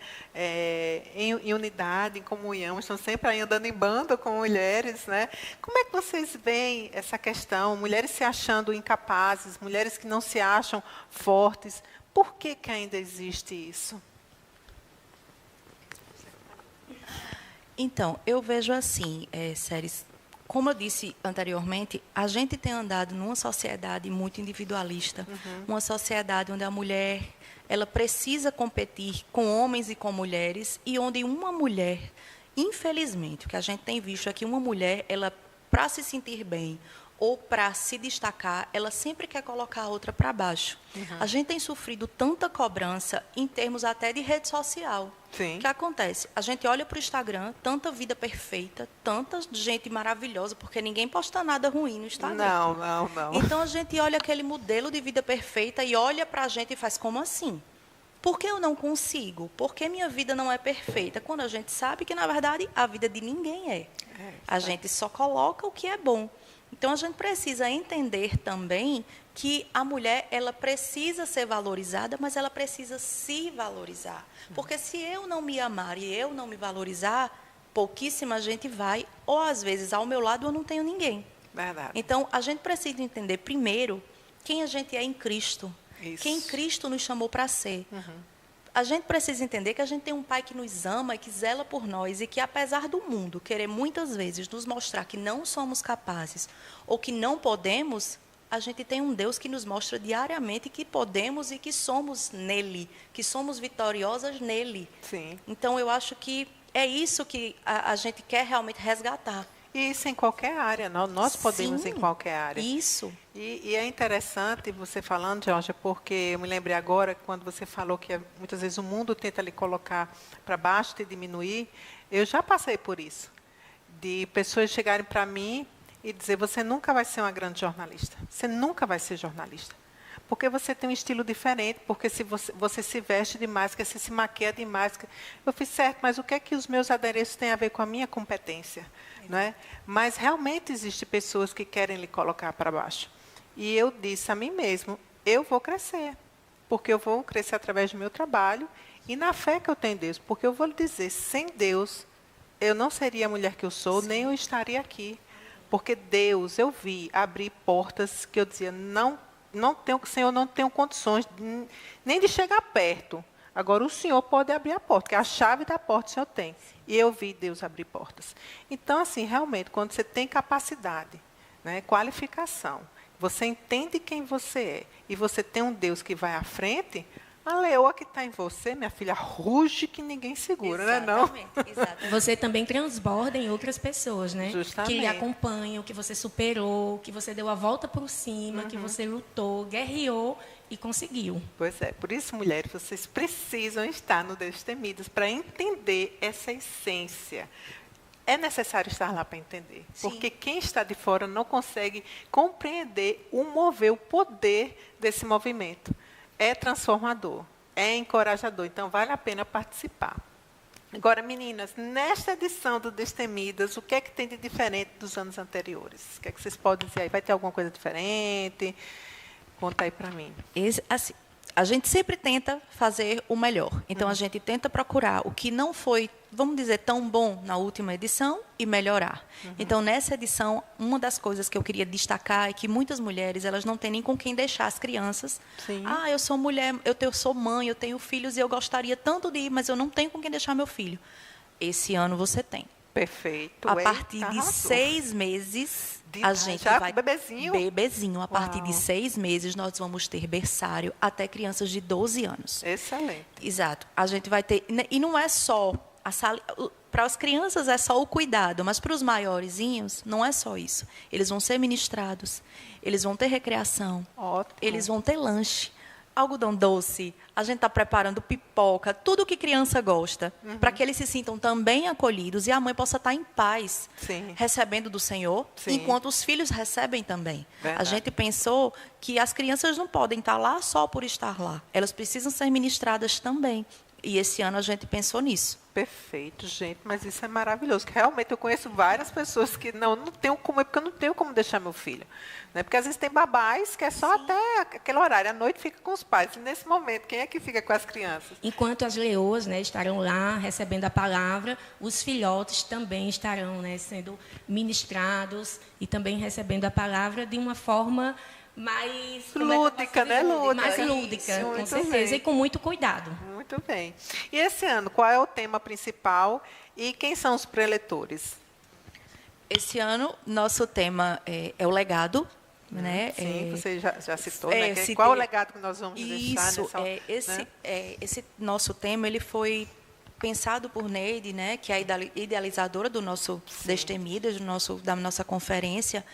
em unidade, em comunhão, estão sempre aí andando em bando com mulheres, né? Como é que vocês veem essa questão? Mulheres se achando incapazes, mulheres que não se acham fortes. Por que ainda existe isso? Então, eu vejo assim, Séries, como eu disse anteriormente, a gente tem andado numa sociedade muito individualista, uma sociedade onde a mulher ela precisa competir com homens e com mulheres, e onde uma mulher, infelizmente, o que a gente tem visto é que uma mulher, ela, para se sentir bem ou para se destacar, ela sempre quer colocar a outra para baixo. A gente tem sofrido tanta cobrança em termos até de rede social. Sim. O que acontece? A gente olha para o Instagram, tanta vida perfeita, tanta gente maravilhosa, porque ninguém posta nada ruim no Instagram. Não. Então, a gente olha aquele modelo de vida perfeita e olha para a gente e faz, como assim? Por que eu não consigo? Por que minha vida não é perfeita? Quando a gente sabe que, na verdade, a vida de ninguém é. A gente só coloca o que é bom. Então, a gente precisa entender também que a mulher ela precisa ser valorizada, mas ela precisa se valorizar. Porque se eu não me amar e eu não me valorizar, pouquíssima gente vai, ou às vezes ao meu lado eu não tenho ninguém. Verdade. Então, a gente precisa entender primeiro quem a gente é em Cristo. Isso. Quem Cristo nos chamou para ser. A gente precisa entender que a gente tem um Pai que nos ama e que zela por nós e que, apesar do mundo querer muitas vezes nos mostrar que não somos capazes ou que não podemos, a gente tem um Deus que nos mostra diariamente que podemos e que somos nele, que somos vitoriosas nele. Sim. Então, eu acho que é isso que a gente quer realmente resgatar. E isso em qualquer área, nós podemos Sim, em qualquer área. Isso. E é interessante você falando, Georgia, porque eu me lembrei agora, quando você falou que muitas vezes o mundo tenta lhe colocar para baixo, te diminuir. Eu já passei por isso, de pessoas chegarem para mim e dizer, você nunca vai ser uma grande jornalista, você nunca vai ser jornalista. Porque você tem um estilo diferente, porque se você se veste demais, que você se maquia demais. Eu fiz certo, mas o que é que os meus adereços têm a ver com a minha competência? Não é? Mas realmente existem pessoas que querem lhe colocar para baixo. E eu disse a mim mesmo, eu vou crescer, porque eu vou crescer através do meu trabalho e na fé que eu tenho em Deus. Porque eu vou lhe dizer, sem Deus, eu não seria a mulher que eu sou, nem eu estaria aqui. Porque Deus, eu vi abrir portas que eu dizia, Senhor, não tenho condições nem de chegar perto. Agora, o Senhor pode abrir a porta, porque a chave da porta o Senhor tem. E eu vi Deus abrir portas. Então, assim, realmente, quando você tem capacidade, né, qualificação, você entende quem você é, e você tem um Deus que vai à frente, A leoa que está em você, minha filha, ruge que ninguém segura, né? Não? Exatamente. Você também transborda em outras pessoas, né? Justamente. Que lhe acompanham, que você superou, que você deu a volta por cima, que você lutou, guerreou e conseguiu. Pois é, por isso, mulheres, vocês precisam estar no Destemidas para entender essa essência. É necessário estar lá para entender, porque quem está de fora não consegue compreender o mover, o poder desse movimento. É transformador, é encorajador, então vale a pena participar. Agora, meninas, nesta edição do Destemidas, o que é que tem de diferente dos anos anteriores? O que é que vocês podem dizer aí? Vai ter alguma coisa diferente? Conta aí para mim. Assim, a gente sempre tenta fazer o melhor. Então, a gente tenta procurar o que não foi, vamos dizer, tão bom na última edição e melhorar. Então, nessa edição, uma das coisas que eu queria destacar é que muitas mulheres, elas não têm nem com quem deixar as crianças. Sim. Ah, eu sou mulher, eu sou mãe, eu tenho filhos e eu gostaria tanto de ir, mas eu não tenho com quem deixar meu filho. Esse ano você tem. Perfeito. A partir de 6 meses, a gente já vai... bebezinho? Bebezinho. A partir de 6 meses, nós vamos ter berçário até crianças de 12 anos. Excelente. Exato. A gente vai ter... E não é só... Para as crianças é só o cuidado, mas para os maiorzinhos não é só isso. Eles vão ser ministrados, eles vão ter recreação, eles vão ter lanche, algodão doce, a gente está preparando pipoca, tudo que criança gosta, para que eles se sintam também acolhidos e a mãe possa estar em paz, recebendo do Senhor, enquanto os filhos recebem também. Verdade. A gente pensou que as crianças não podem estar lá só por estar lá, elas precisam ser ministradas também. E esse ano a gente pensou nisso. Perfeito, gente, mas isso é maravilhoso. Que realmente eu conheço várias pessoas que não tenho como, porque eu não tenho como deixar meu filho. Né? Porque às vezes tem babás que é só até aquele horário, à noite fica com os pais. E nesse momento, quem é que fica com as crianças? Enquanto as leoas, né, estarão lá recebendo a palavra, os filhotes também estarão, né, sendo ministrados e também recebendo a palavra de uma forma mais lúdica, né, Lúdica? Mais lúdica, Isso, com muito certeza, bem. e com muito cuidado. Muito bem. E esse ano, qual é o tema principal e quem são os preletores? Esse ano, nosso tema é o legado. Né? Sim, você já citou, né? Citei. Qual é o legado que nós vamos deixar nessa... Esse nosso tema ele foi pensado por Neide, né, que é a idealizadora do nosso Destemidas, da nossa conferência.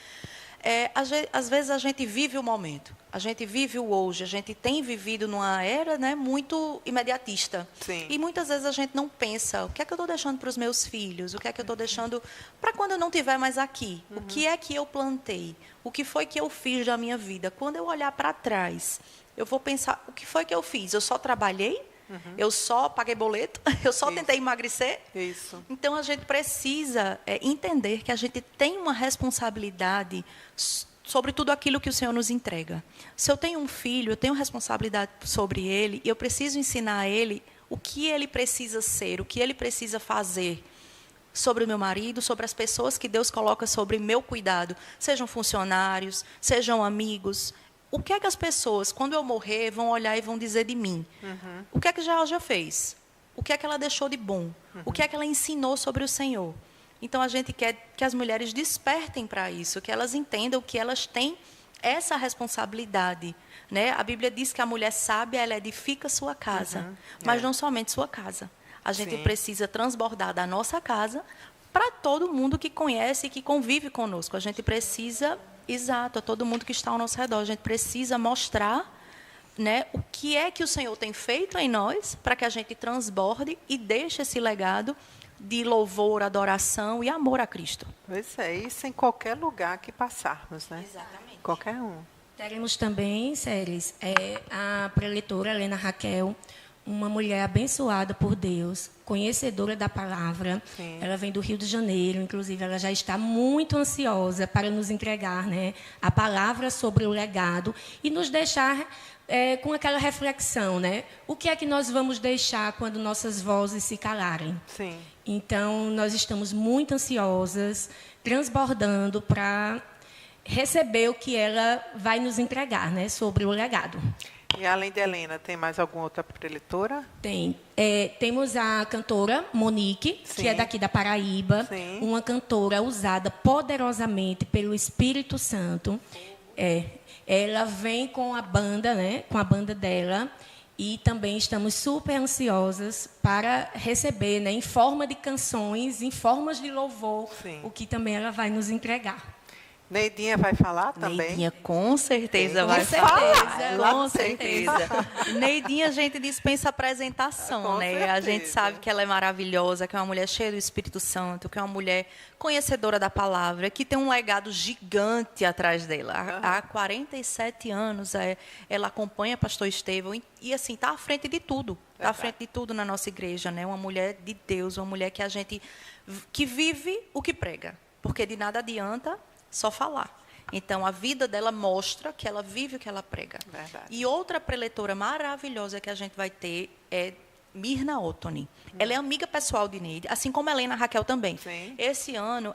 Às vezes a gente vive o momento, a gente vive o hoje, a gente tem vivido numa era, né, muito imediatista. Sim. E muitas vezes a gente não pensa, o que é que eu estou deixando para os meus filhos, o que é que eu estou deixando para quando eu não estiver mais aqui, o que é que eu plantei, o que foi que eu fiz da minha vida. Quando eu olhar para trás, eu vou pensar, o que foi que eu fiz? Eu só trabalhei? Eu só paguei boleto? Eu só tentei emagrecer? Isso. Então, a gente precisa entender que a gente tem uma responsabilidade sobre tudo aquilo que o Senhor nos entrega. Se eu tenho um filho, eu tenho responsabilidade sobre ele e eu preciso ensinar a ele o que ele precisa ser, o que ele precisa fazer sobre o meu marido, sobre as pessoas que Deus coloca sobre meu cuidado, sejam funcionários, sejam amigos. O que é que as pessoas, quando eu morrer, vão olhar e vão dizer de mim? O que é que Georgia fez? O que é que ela deixou de bom? O que é que ela ensinou sobre o Senhor? Então, a gente quer que as mulheres despertem para isso, que elas entendam que elas têm essa responsabilidade. Né? A Bíblia diz que a mulher sábia, ela edifica sua casa, mas não somente sua casa. A gente precisa transbordar da nossa casa para todo mundo que conhece e que convive conosco. A gente precisa... Exato, a todo mundo que está ao nosso redor. A gente precisa mostrar, né, o que é que o Senhor tem feito em nós para que a gente transborde e deixe esse legado de louvor, adoração e amor a Cristo. Pois é, isso em qualquer lugar que passarmos, né? Exatamente. Qualquer um. Teremos também, Séries, a preletora Helena Raquel, uma mulher abençoada por Deus, conhecedora da palavra. Sim. Ela vem do Rio de Janeiro, inclusive ela já está muito ansiosa para nos entregar, né, a palavra sobre o legado e nos deixar com aquela reflexão, né? O que é que nós vamos deixar quando nossas vozes se calarem? Sim. Então, nós estamos muito ansiosas, transbordando para receber o que ela vai nos entregar, né, sobre o legado. E além de Helena, tem mais alguma outra preletora? Tem. Temos a cantora Monique, que é daqui da Paraíba, uma cantora usada poderosamente pelo Espírito Santo. Ela vem com a banda, né, com a banda dela, E também estamos super ansiosas para receber, né, em forma de canções, em formas de louvor, o que também ela vai nos entregar. Neidinha vai falar também? Neidinha com certeza vai falar. Com certeza. Neidinha, a gente dispensa apresentação, né? A gente sabe que ela é maravilhosa, que é uma mulher cheia do Espírito Santo, que é uma mulher conhecedora da palavra, que tem um legado gigante atrás dela. Há 47 anos, ela acompanha pastor Estevão e assim, está à frente de tudo. Está à frente de tudo na nossa igreja, né? Uma mulher de Deus, uma mulher que vive o que prega. Porque de nada adianta só falar. Então, a vida dela mostra que ela vive o que ela prega. Verdade. E outra preletora maravilhosa que a gente vai ter é Mirna Ottoni. Ela é amiga pessoal de Neide, assim como Helena Raquel também. Sim. Esse ano,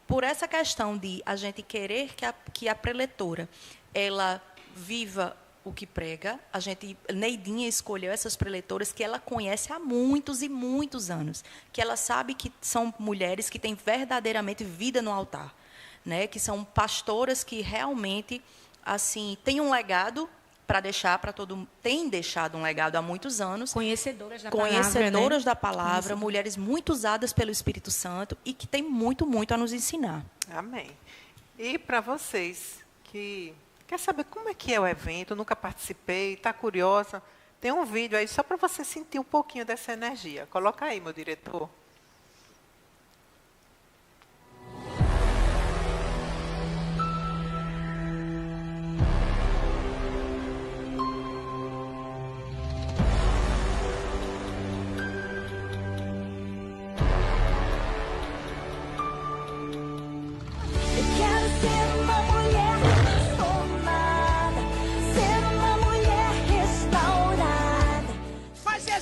por essa questão de a gente querer que a preletora ela viva o que prega, Neidinha escolheu essas preletoras que ela conhece há muitos e muitos anos, que ela sabe que são mulheres que têm verdadeiramente vida no altar. Né, que são pastoras que realmente assim têm um legado para deixar para todo mundo. Têm deixado um legado há muitos anos. Conhecedoras da palavra, mulheres muito usadas pelo Espírito Santo e que têm muito, muito a nos ensinar. Amém. E para vocês que quer saber como é que é o evento, nunca participei, está curiosa, tem um vídeo aí só para você sentir um pouquinho dessa energia. Coloca aí, meu diretor.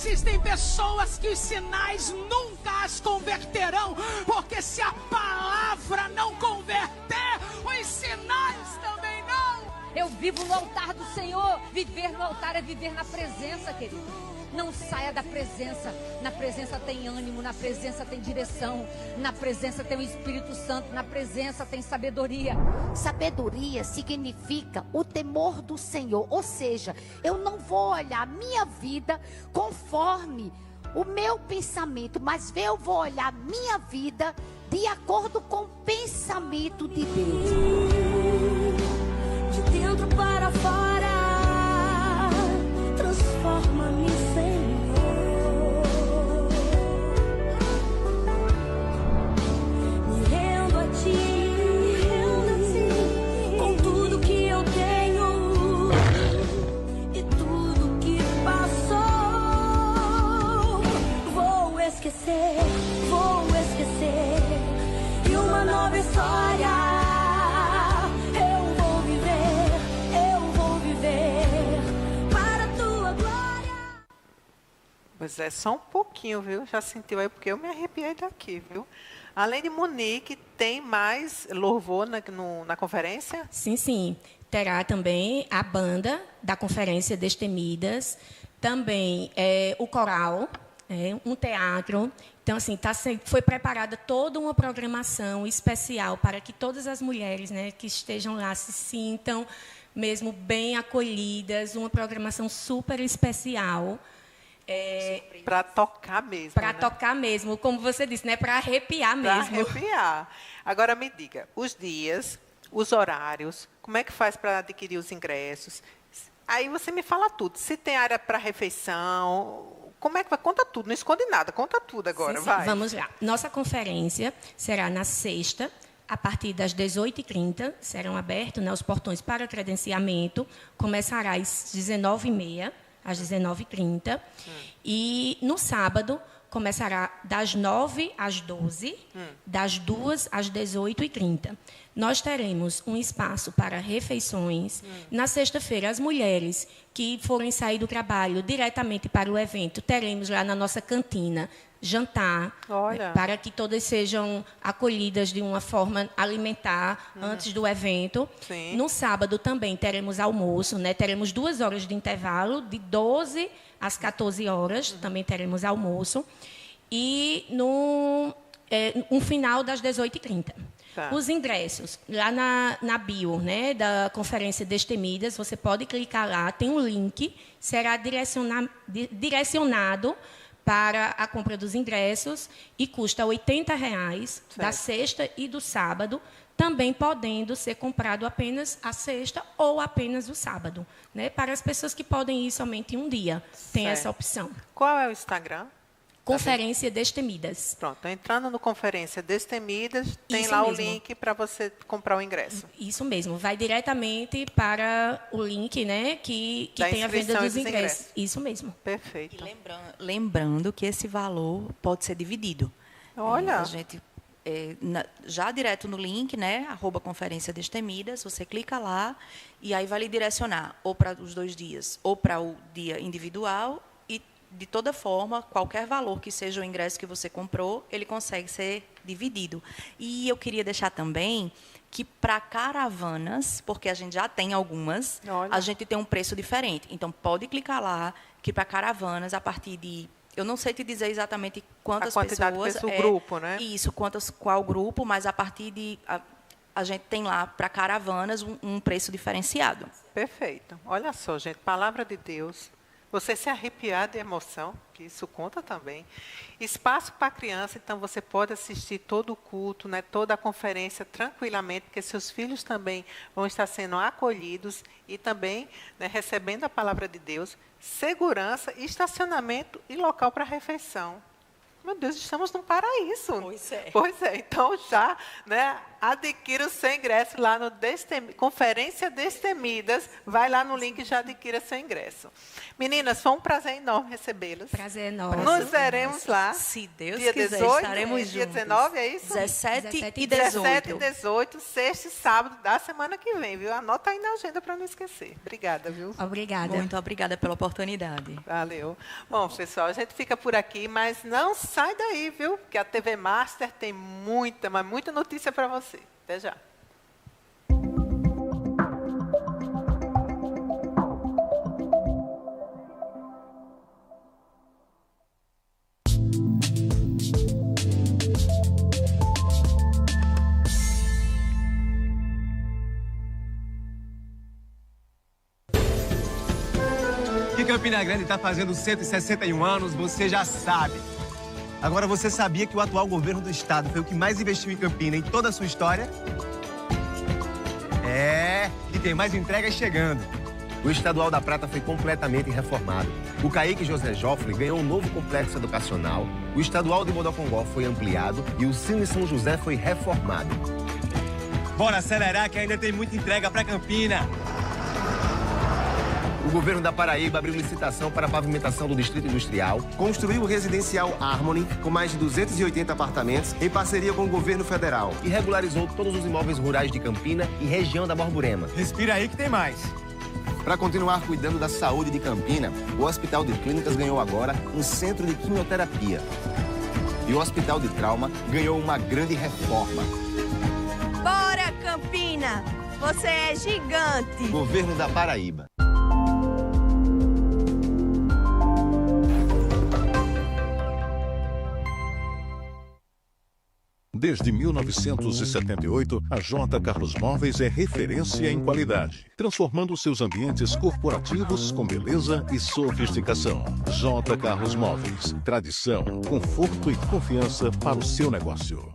Existem pessoas que os sinais nunca as converterão, porque se a palavra não converter, os sinais também não. Eu vivo no altar do Senhor. Viver no altar é viver na presença, querido. Não saia da presença. Na presença tem ânimo, na presença tem direção, na presença tem o Espírito Santo, na presença tem sabedoria. Sabedoria significa o temor do Senhor. Ou seja, eu não vou olhar a minha vida conforme o meu pensamento, mas eu vou olhar a minha vida de acordo com o pensamento de Deus. De dentro para fora, transforma-me, Senhor. Me rendo a Ti, com tudo que eu tenho e tudo que passou. Vou esquecer, e uma nova história. Pois é, só um pouquinho, viu? Já sentiu aí, porque eu me arrepiei daqui, viu? Além de Monique, tem mais louvor na conferência? Sim, sim. Terá também a banda da Conferência Destemidas, também o coral, um teatro. Então, assim, foi preparada toda uma programação especial para que todas as mulheres, né, que estejam lá se sintam mesmo bem acolhidas, uma programação super especial. Para tocar mesmo. Para tocar mesmo, como você disse, né? Para arrepiar mesmo. Para arrepiar. Agora me diga, os dias, os horários, como é que faz para adquirir os ingressos? Aí você me fala tudo. Se tem área para refeição, como é que vai? Conta tudo, não esconde nada, conta tudo agora, sim, sim. Vai. Vamos lá. Nossa conferência será na sexta, a partir das 18h30, serão abertos, né, os portões para credenciamento, começará às 19h30. Às 19h30. E no sábado começará das 9 às 12, das 2 às 18h30. Nós teremos um espaço para refeições. Na sexta-feira, as mulheres que forem sair do trabalho diretamente para o evento, teremos lá na nossa cantina jantar, para que todas sejam acolhidas de uma forma alimentar antes do evento. Sim. No sábado também teremos almoço, né? Teremos 2 horas de intervalo, de 12 às 14 horas, também teremos almoço. E um final das 18h30. Tá. Os ingressos, lá na bio, né, da Conferência Destemidas, você pode clicar lá, tem um link, será direcionado para a compra dos ingressos e custa R$ 80,00 da sexta e do sábado, também podendo ser comprado apenas a sexta ou apenas o sábado, né? Para as pessoas que podem ir somente um dia, tem essa opção. Qual é o Instagram? Conferência Destemidas. Pronto, entrando no Conferência Destemidas, tem Isso lá mesmo. o link para você comprar o ingresso. Isso mesmo, vai diretamente para o link, né, que tem a venda dos ingressos. Isso mesmo. Perfeito. E lembrando que esse valor pode ser dividido. Olha. A gente, já direto no link, né, @Conferência Destemidas, você clica lá e aí vai lhe direcionar ou para os 2 dias ou para o dia individual. De toda forma, qualquer valor que seja o ingresso que você comprou, ele consegue ser dividido. E eu queria deixar também que para caravanas, porque a gente já tem algumas, a gente tem um preço diferente. Então, pode clicar lá, que para caravanas, a partir de... Eu não sei te dizer exatamente quantas pessoas... O grupo, né? Isso, qual grupo, mas a partir de... A gente tem lá, para caravanas, um preço diferenciado. Perfeito. Olha só, gente, palavra de Deus... Você se arrepiar de emoção, que isso conta também. Espaço para criança, então você pode assistir todo o culto, né, toda a conferência tranquilamente, porque seus filhos também vão estar sendo acolhidos e também, né, recebendo a palavra de Deus. Segurança, estacionamento e local para refeição. Meu Deus, estamos num paraíso. Pois é. Pois é, então já, né, adquira o seu ingresso lá no Conferência Destemidas. Vai lá no link e já adquira seu ingresso. Meninas, foi um prazer enorme recebê-los. Prazer enorme. Nos veremos lá. Se Deus dia quiser, 18, estaremos juntos. Dia 19, é isso? 17 e 18. 17 e 18, sexta e sábado da semana que vem, viu? Anota aí na agenda para não esquecer. Obrigada, viu? Obrigada. Muito obrigada pela oportunidade. Valeu. Bom, pessoal, a gente fica por aqui, mas não sai daí, viu? Porque a TV Master tem muita, mas muita notícia para você. Até já. Que Campina Grande está fazendo 161 anos, você já sabe. Agora, você sabia que o atual governo do estado foi o que mais investiu em Campina em toda a sua história? E tem mais entregas chegando. O Estadual da Prata foi completamente reformado. O Caíque José Joffre ganhou um novo complexo educacional. O Estadual de Bodocongó foi ampliado e o Cine São José foi reformado. Bora acelerar que ainda tem muita entrega para Campina. O governo da Paraíba abriu licitação para a pavimentação do Distrito Industrial, construiu o residencial Harmony, com mais de 280 apartamentos, em parceria com o governo federal, e regularizou todos os imóveis rurais de Campina e região da Borborema. Respira aí que tem mais. Para continuar cuidando da saúde de Campina, o Hospital de Clínicas ganhou agora um centro de quimioterapia. E o Hospital de Trauma ganhou uma grande reforma. Bora, Campina! Você é gigante! Governo da Paraíba. Desde 1978, a J. Carlos Móveis é referência em qualidade, transformando seus ambientes corporativos com beleza e sofisticação. J. Carlos Móveis, tradição, conforto e confiança para o seu negócio.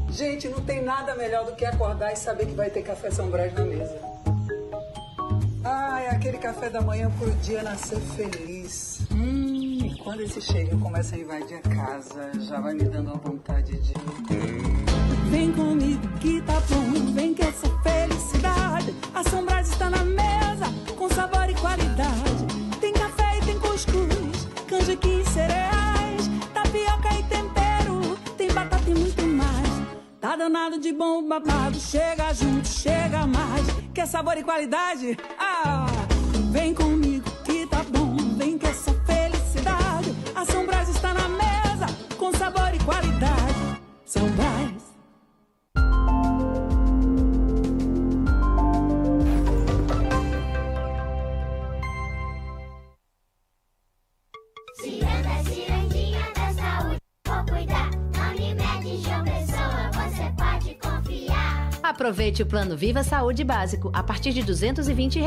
Gente, não tem nada melhor do que acordar e saber que vai ter café São Brás na mesa. É aquele café da manhã pro dia nascer feliz. E quando esse cheirinho começa a invadir a casa, já vai me dando a vontade de... Vem comigo que tá bom, vem que essa felicidade. A São Brás está na mesa, com sabor e qualidade. Tem café e tem cuscuz, canjiquinha e cereais, tapioca e tempero, tem batata e muito mais. Tá danado de bom o babado, chega junto, chega mais. Quer sabor e qualidade? Vem comigo que tá bom, vem que essa felicidade. A São Brás está na mesa, com sabor e qualidade. São Brás. É cirandinha da saúde, vou cuidar. Na Unimed João Pessoa, você pode confiar. Aproveite o plano Viva Saúde Básico a partir de R$ 220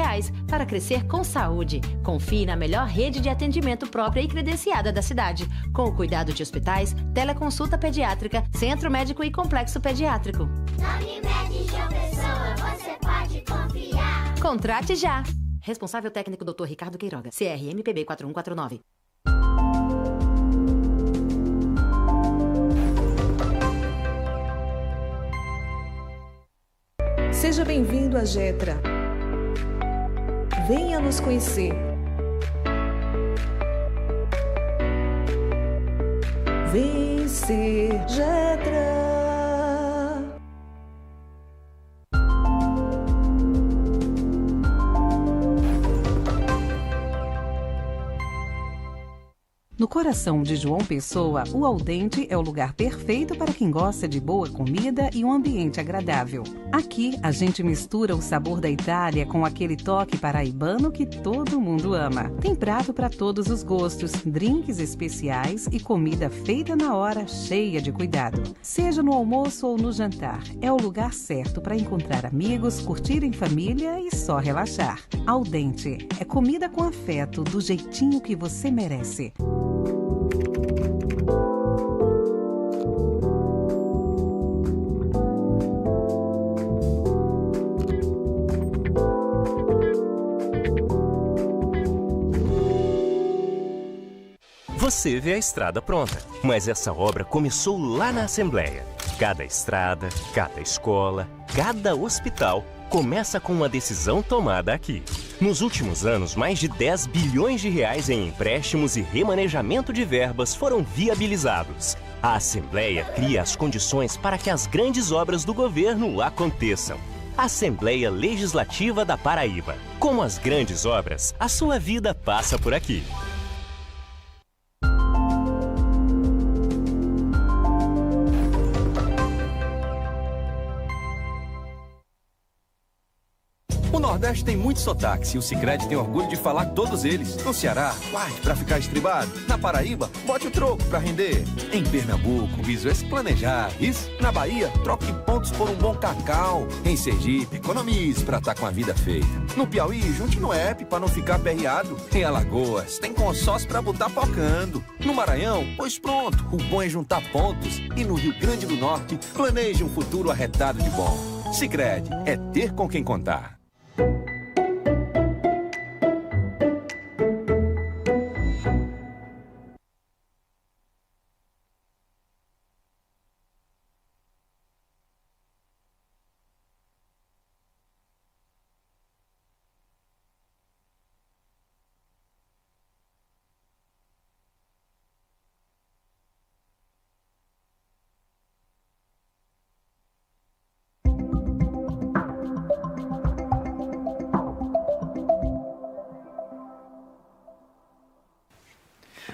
para crescer com saúde. Confie na melhor rede de atendimento própria e credenciada da cidade, com o cuidado de hospitais, teleconsulta pediátrica, centro médico e complexo pediátrico. Na Unimed João Pessoa, você pode confiar. Contrate já! Responsável técnico Dr. Ricardo Queiroga, CRMPB 4149. Seja bem-vindo à Getra. Venha nos conhecer. Vencer Getra. No coração de João Pessoa, o Aldente é o lugar perfeito para quem gosta de boa comida e um ambiente agradável. Aqui, a gente mistura o sabor da Itália com aquele toque paraibano que todo mundo ama. Tem prato para todos os gostos, drinks especiais e comida feita na hora, cheia de cuidado. Seja no almoço ou no jantar, é o lugar certo para encontrar amigos, curtir em família e só relaxar. Aldente é comida com afeto, do jeitinho que você merece. Você vê a estrada pronta, mas essa obra começou lá na Assembleia. Cada estrada, cada escola, cada hospital começa com uma decisão tomada aqui. Nos últimos anos, mais de 10 bilhões de reais em empréstimos e remanejamento de verbas foram viabilizados. A Assembleia cria as condições para que as grandes obras do governo aconteçam. Assembleia Legislativa da Paraíba. Como as grandes obras, a sua vida passa por aqui. O Nordeste tem muitos sotaques e o Sicredi tem orgulho de falar todos eles. No Ceará, guarde pra ficar estribado. Na Paraíba, bote o troco pra render. Em Pernambuco, viso esse planejar. Isso. Na Bahia, troque pontos por um bom cacau. Em Sergipe, economize pra tá com a vida feita. No Piauí, junte no app pra não ficar perreado. Em Alagoas, tem consórcio pra botar focando. No Maranhão, pois pronto, o bom é juntar pontos. E no Rio Grande do Norte, planeje um futuro arretado de bom. Sicredi é ter com quem contar.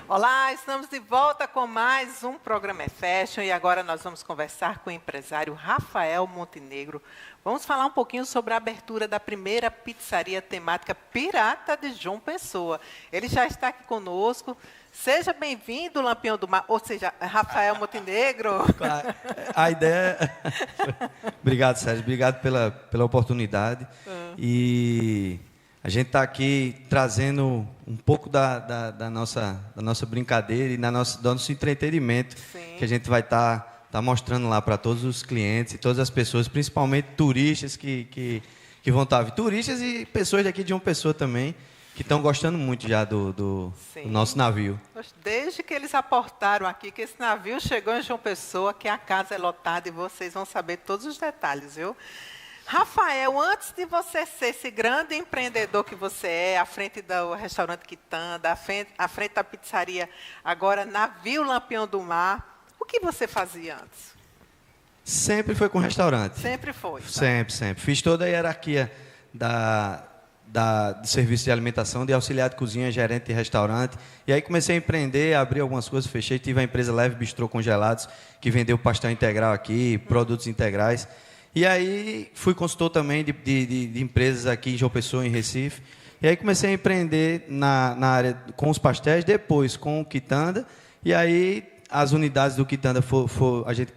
Olá, estamos de volta com mais um programa Fashion e agora nós vamos conversar com o empresário Rafael Montenegro. Vamos falar um pouquinho sobre a abertura da primeira pizzaria temática pirata de João Pessoa. Ele já está aqui conosco. Seja bem-vindo, Lampião do Mar, ou seja, Rafael Montenegro. A ideia... Obrigado, Sérgio. Obrigado pela oportunidade. E... a gente está aqui trazendo um pouco da nossa brincadeira e do nosso entretenimento. Sim. Que a gente vai estar mostrando lá para todos os clientes e todas as pessoas, principalmente turistas que vão estar. Turistas e pessoas daqui de João Pessoa também, que estão gostando muito já do nosso navio. Desde que eles aportaram aqui, que esse navio chegou em João Pessoa, que a casa é lotada e vocês vão saber todos os detalhes, viu? Rafael, antes de você ser esse grande empreendedor que você é, à frente do restaurante Quitanda, à frente da pizzaria, agora Navio Lampião do Mar, o que você fazia antes? Sempre foi com restaurante. Sempre foi? Tá? Sempre. Fiz toda a hierarquia do serviço de alimentação, de auxiliar de cozinha, gerente de restaurante. E aí comecei a empreender, abri algumas coisas, fechei. Tive a empresa Leve Bistrô Congelados, que vendeu pastel integral aqui, produtos integrais. E aí fui consultor também de empresas aqui em João Pessoa, em Recife. E aí comecei a empreender na área com os pastéis, depois com o Quitanda. E aí as unidades do Quitanda, a gente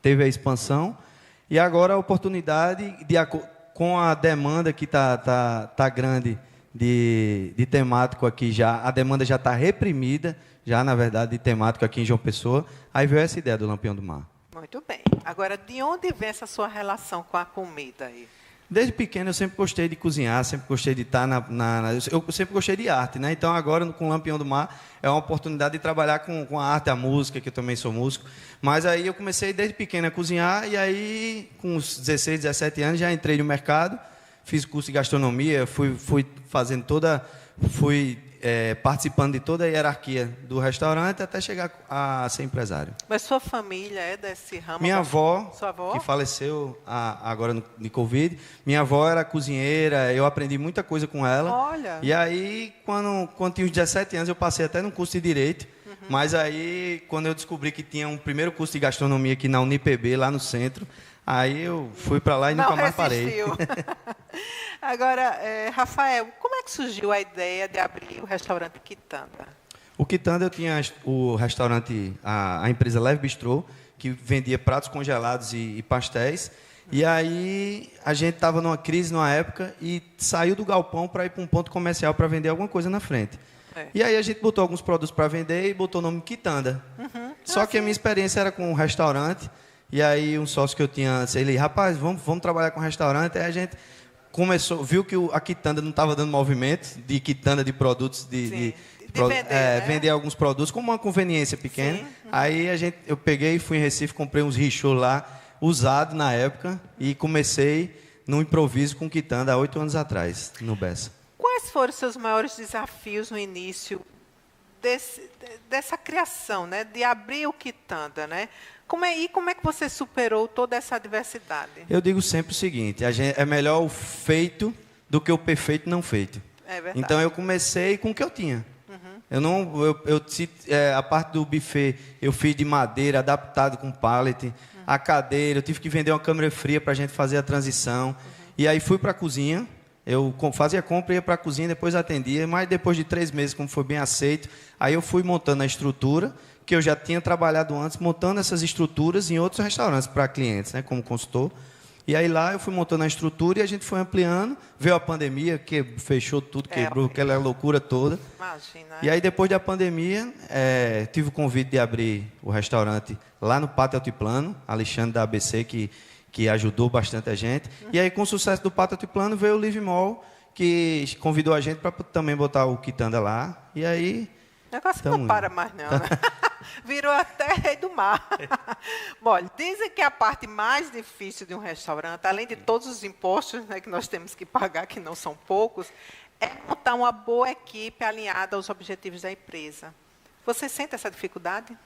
teve a expansão. E agora a oportunidade, com a demanda que tá grande de temático aqui já, a demanda já está reprimida, já na verdade, de temático aqui em João Pessoa. Aí veio essa ideia do Lampião do Mar. Muito bem. Agora, de onde vem essa sua relação com a comida aí? Desde pequeno eu sempre gostei de cozinhar, sempre gostei de estar eu sempre gostei de arte, né? Então agora com o Lampião do Mar é uma oportunidade de trabalhar com a arte, a música, que eu também sou músico. Mas aí eu comecei desde pequeno a cozinhar e aí com uns 16, 17 anos já entrei no mercado, fiz curso de gastronomia, fui fazendo participando de toda a hierarquia do restaurante até chegar a ser empresário. Mas sua família é desse ramo? Minha avó, sua avó? Que faleceu agora de Covid, minha avó era cozinheira, eu aprendi muita coisa com ela. Olha. E aí, quando tinha uns 17 anos, eu passei até no curso de Direito, mas aí, quando eu descobri que tinha um primeiro curso de gastronomia aqui na UniPB, lá no centro, aí eu fui para lá e nunca mais parei. Agora, Rafael, como é que surgiu a ideia de abrir o restaurante Quitanda? O Quitanda, eu tinha o restaurante, a empresa Leve Bistrô, que vendia pratos congelados e pastéis. E aí a gente estava numa crise numa época e saiu do galpão para ir para um ponto comercial para vender alguma coisa na frente. E aí a gente botou alguns produtos para vender e botou o nome Quitanda. Só que a minha experiência era com um restaurante. E aí um sócio que eu tinha antes, ele, rapaz, vamos trabalhar com restaurante. Aí a gente viu que a Quitanda não estava dando movimento de quitanda de produtos, de vender, né? Vender alguns produtos como uma conveniência pequena. Aí eu peguei, fui em Recife, comprei uns richô lá, usado na época, e comecei no improviso com Quitanda há 8 anos atrás, no Bessa. Quais foram os seus maiores desafios no início dessa criação, né? De abrir o Quitanda, né? Como é que você superou toda essa adversidade? Eu digo sempre o seguinte, é melhor o feito do que o perfeito não feito. É verdade. Então eu comecei com o que eu tinha. A parte do buffet eu fiz de madeira, adaptado com pallet. A cadeira, eu tive que vender uma câmera fria para a gente fazer a transição. E aí fui para a cozinha, eu fazia compra, ia para a cozinha, depois atendia. Mas depois de 3 meses, como foi bem aceito, aí eu fui montando a estrutura, que eu já tinha trabalhado antes, montando essas estruturas em outros restaurantes para clientes, né, como consultor. E aí lá eu fui montando a estrutura e a gente foi ampliando. Veio a pandemia, que fechou tudo, quebrou aquela loucura toda. Imagina. E aí depois da pandemia, tive o convite de abrir o restaurante lá no Pátio Altiplano, Alexandre da ABC, que ajudou bastante a gente. E aí com o sucesso do Pátio Altiplano veio o Live Mall, que convidou a gente para também botar o Quitanda lá. E aí... O negócio não para mais, não. Né? Virou até rei do mar. Bom, dizem que a parte mais difícil de um restaurante, além de todos os impostos, né, que nós temos que pagar, que não são poucos, é montar uma boa equipe alinhada aos objetivos da empresa. Você sente essa dificuldade?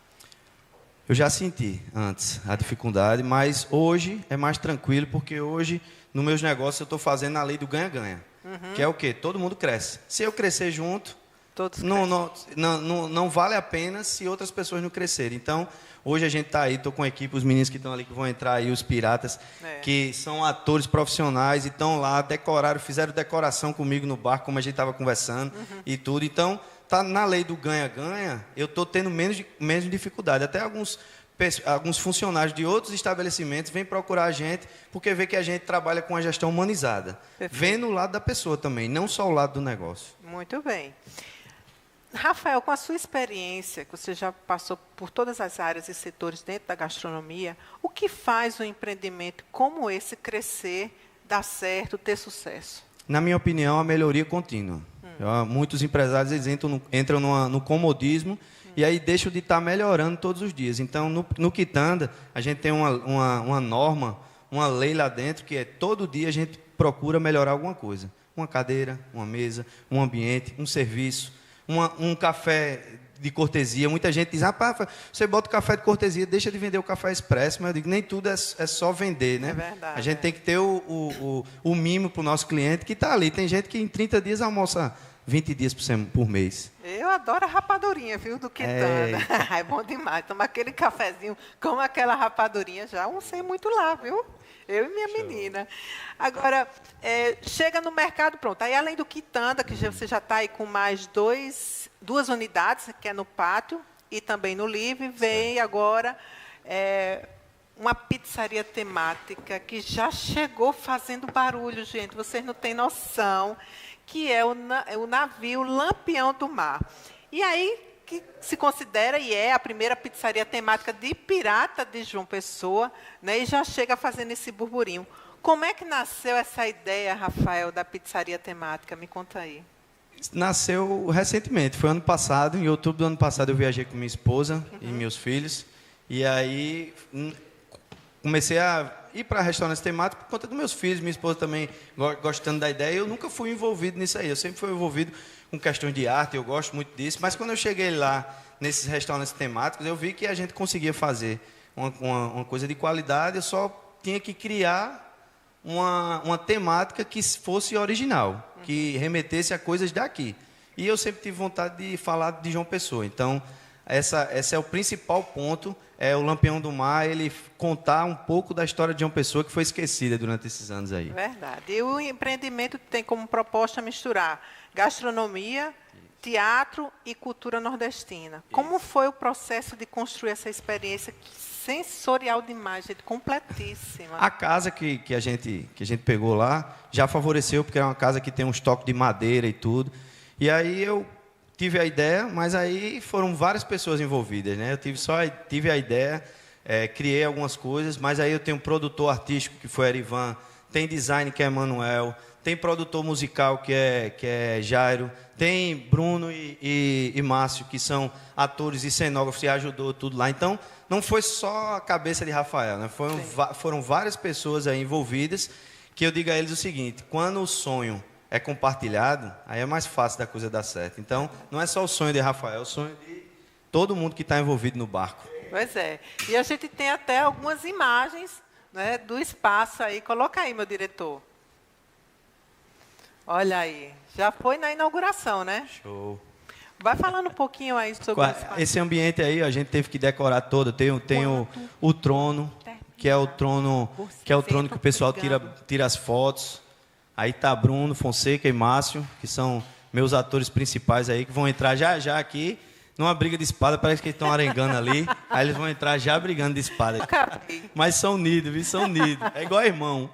Eu já senti antes a dificuldade, mas hoje é mais tranquilo, porque hoje, nos meus negócios, eu estou fazendo a lei do ganha-ganha. Que é o quê? Todo mundo cresce. Se eu crescer junto... Não vale a pena se outras pessoas não crescerem. Então, hoje a gente está aí, estou com a equipe, os meninos que estão ali, que vão entrar aí, os piratas, que são atores profissionais e estão lá, fizeram decoração comigo no bar, como a gente estava conversando e tudo. Então, tá na lei do ganha-ganha, eu estou tendo menos dificuldade. Até alguns funcionários de outros estabelecimentos vêm procurar a gente, porque vê que a gente trabalha com a gestão humanizada. Vendo o lado da pessoa também, não só o lado do negócio. Muito bem. Rafael, com a sua experiência, que você já passou por todas as áreas e setores dentro da gastronomia, o que faz um empreendimento como esse crescer, dar certo, ter sucesso? Na minha opinião, a melhoria contínua. Muitos empresários eles entram no comodismo e aí deixam de estar melhorando todos os dias. Então, no Quitanda, a gente tem uma norma, uma lei lá dentro, que é todo dia a gente procura melhorar alguma coisa. Uma cadeira, uma mesa, um ambiente, um serviço. Um café de cortesia. Muita gente diz, rapaz, você bota o café de cortesia, deixa de vender o café expresso. Mas eu digo, nem tudo é só vender, né? É verdade. A gente tem que ter o mimo para o nosso cliente que está ali. Tem gente que em 30 dias almoça 20 dias por mês. Eu adoro a rapadurinha, viu, do Quitanda. É bom demais. Toma aquele cafezinho, como aquela rapadurinha, já almocei muito lá, viu? Eu e minha menina. Agora, chega no mercado, pronto. Aí, além do quitanda, que você já está aí com mais duas unidades, que é no pátio e também no Livre, vem agora uma pizzaria temática que já chegou fazendo barulho, gente. Vocês não têm noção, que é o navio Lampião do Mar. E aí, que se considera e é a primeira pizzaria temática de pirata de João Pessoa, né, e já chega fazendo esse burburinho. Como é que nasceu essa ideia, Rafael, da pizzaria temática? Me conta aí. Nasceu recentemente, foi ano passado, em outubro do ano passado eu viajei com minha esposa e meus filhos, e aí comecei a ir para restaurantes temáticos por conta dos meus filhos, minha esposa também gostando da ideia. Eu nunca fui envolvido nisso aí, eu sempre fui envolvido com questões de arte, eu gosto muito disso, mas quando eu cheguei lá, nesses restaurantes temáticos, eu vi que a gente conseguia fazer uma coisa de qualidade, eu só tinha que criar uma temática que fosse original, que remetesse a coisas daqui. E eu sempre tive vontade de falar de João Pessoa, então esse é o principal ponto, é o Lampião do Mar, ele contar um pouco da história de João Pessoa que foi esquecida durante esses anos aí. Verdade. E o empreendimento tem como proposta misturar gastronomia, teatro e cultura nordestina. Como foi o processo de construir essa experiência sensorial demais, gente, completíssima? A casa que a gente pegou lá já favoreceu, porque é uma casa que tem um estoque de madeira e tudo. E aí eu tive a ideia, mas aí foram várias pessoas envolvidas, né? Eu tive a ideia, criei algumas coisas, mas aí eu tenho um produtor artístico, que foi Erivan, tem design, que é Emanuel, tem produtor musical, que é Jairo, tem Bruno e Márcio, que são atores e cenógrafos, e ajudou tudo lá. Então, não foi só a cabeça de Rafael, né? Foram várias pessoas aí envolvidas, que eu digo a eles o seguinte: quando o sonho é compartilhado, aí é mais fácil da coisa dar certo. Então, não é só o sonho de Rafael, é o sonho de todo mundo que está envolvido no barco. Pois é. E a gente tem até algumas imagens, né, do espaço aí. Coloca aí, meu diretor. Olha aí. Já foi na inauguração, né? Show. Vai falando um pouquinho aí sobre o espaço. Esse ambiente aí, a gente teve que decorar todo. Tem o trono, que é o trono que o pessoal tira as fotos. Aí tá Bruno, Fonseca e Márcio, que são meus atores principais aí, que vão entrar já aqui numa briga de espada. Parece que eles estão arengando ali. Aí eles vão entrar já brigando de espada. Mas são unidos, viu? São unidos. É igual irmão.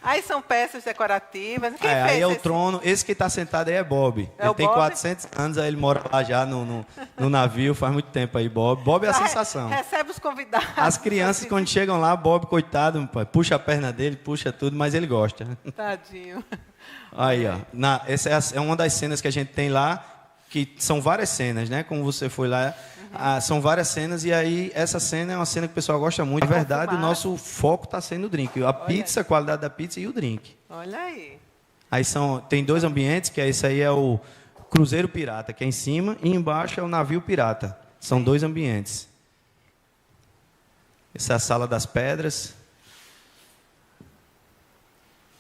Aí são peças decorativas. Quem fez aí é o trono. Esse que está sentado aí é Bob. Ele tem 400 anos, aí ele mora lá já no navio, faz muito tempo aí, Bob. Bob é a sensação. Recebe os convidados. As crianças, quando chegam lá, Bob, coitado, puxa a perna dele, puxa tudo, mas ele gosta. Tadinho. Aí, ó. Essa é uma das cenas que a gente tem lá, que são várias cenas, né? Como você foi lá, são várias cenas, e aí essa cena é uma cena que o pessoal gosta muito. Na verdade, o nosso foco está sendo o drink. A pizza, a qualidade da pizza e o drink. Olha aí. Aí tem dois ambientes, que esse aí é o Cruzeiro Pirata, que é em cima, e embaixo é o Navio Pirata. São dois ambientes. Essa é a Sala das Pedras.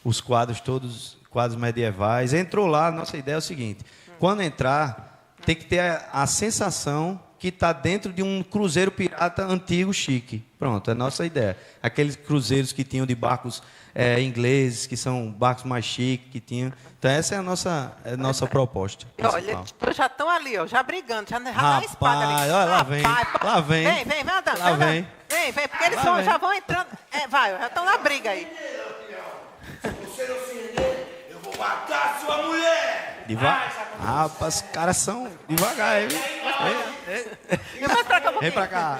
Os quadros todos, quadros medievais. Entrou lá, nossa ideia é o seguinte: quando entrar, tem que ter a sensação que está dentro de um cruzeiro pirata antigo, chique. Pronto, é a nossa ideia. Aqueles cruzeiros que tinham de barcos ingleses, que são barcos mais chiques, que tinham. Então, essa é a nossa proposta. Olha, já estão ali, ó, já brigando, já na espada ali. Olha, lá vem. Vem, andando. Lá vem. Vem, porque eles já vão entrando. Já estão na briga aí. Se você não se render, eu vou matar sua mulher! Rapaz, os caras são devagar, hein? Vem pra cá.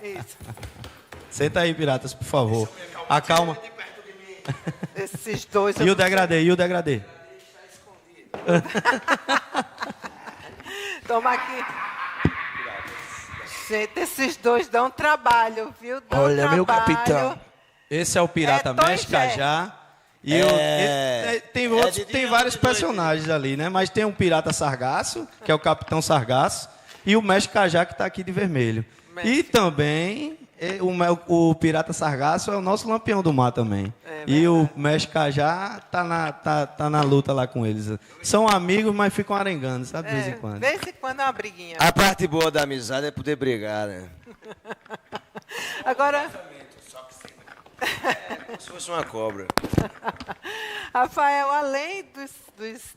Isso. Senta aí, piratas, por favor. Acalma. Esses dois... E o degradê? Toma aqui. Gente, esses dois dão trabalho, viu? Olha, meu capitão. Esse é o pirata Mestre Cajá. E tem vários personagens ali, né? Mas tem um pirata Sargaço, que é o Capitão Sargaço, e o Mestre Cajá, que está aqui de vermelho. E também o pirata Sargaço é o nosso Lampião do Mar também. E o Mestre Cajá tá na luta lá com eles. São amigos, mas ficam arengando, sabe? De vez em quando. De vez em quando é uma briguinha. A parte boa da amizade é poder brigar, né? Agora... Como se fosse uma cobra. Rafael, além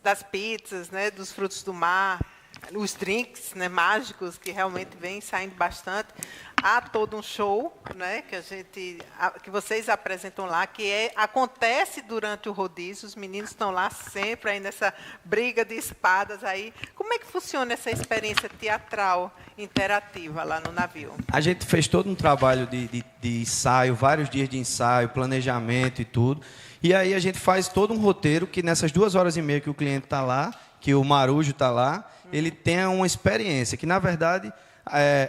das pizzas, né, dos frutos do mar, os drinks, né, mágicos, que realmente vêm saindo bastante, há todo um show, né, que vocês apresentam lá, que acontece durante o rodízio. Os meninos estão lá sempre aí nessa briga de espadas aí. Como é que funciona essa experiência teatral interativa lá no navio? A gente fez todo um trabalho de ensaio, vários dias de ensaio, planejamento e tudo. E aí a gente faz todo um roteiro que nessas 2h30 que o cliente está lá, que o Marujo está lá, ele tenha uma experiência, que na verdade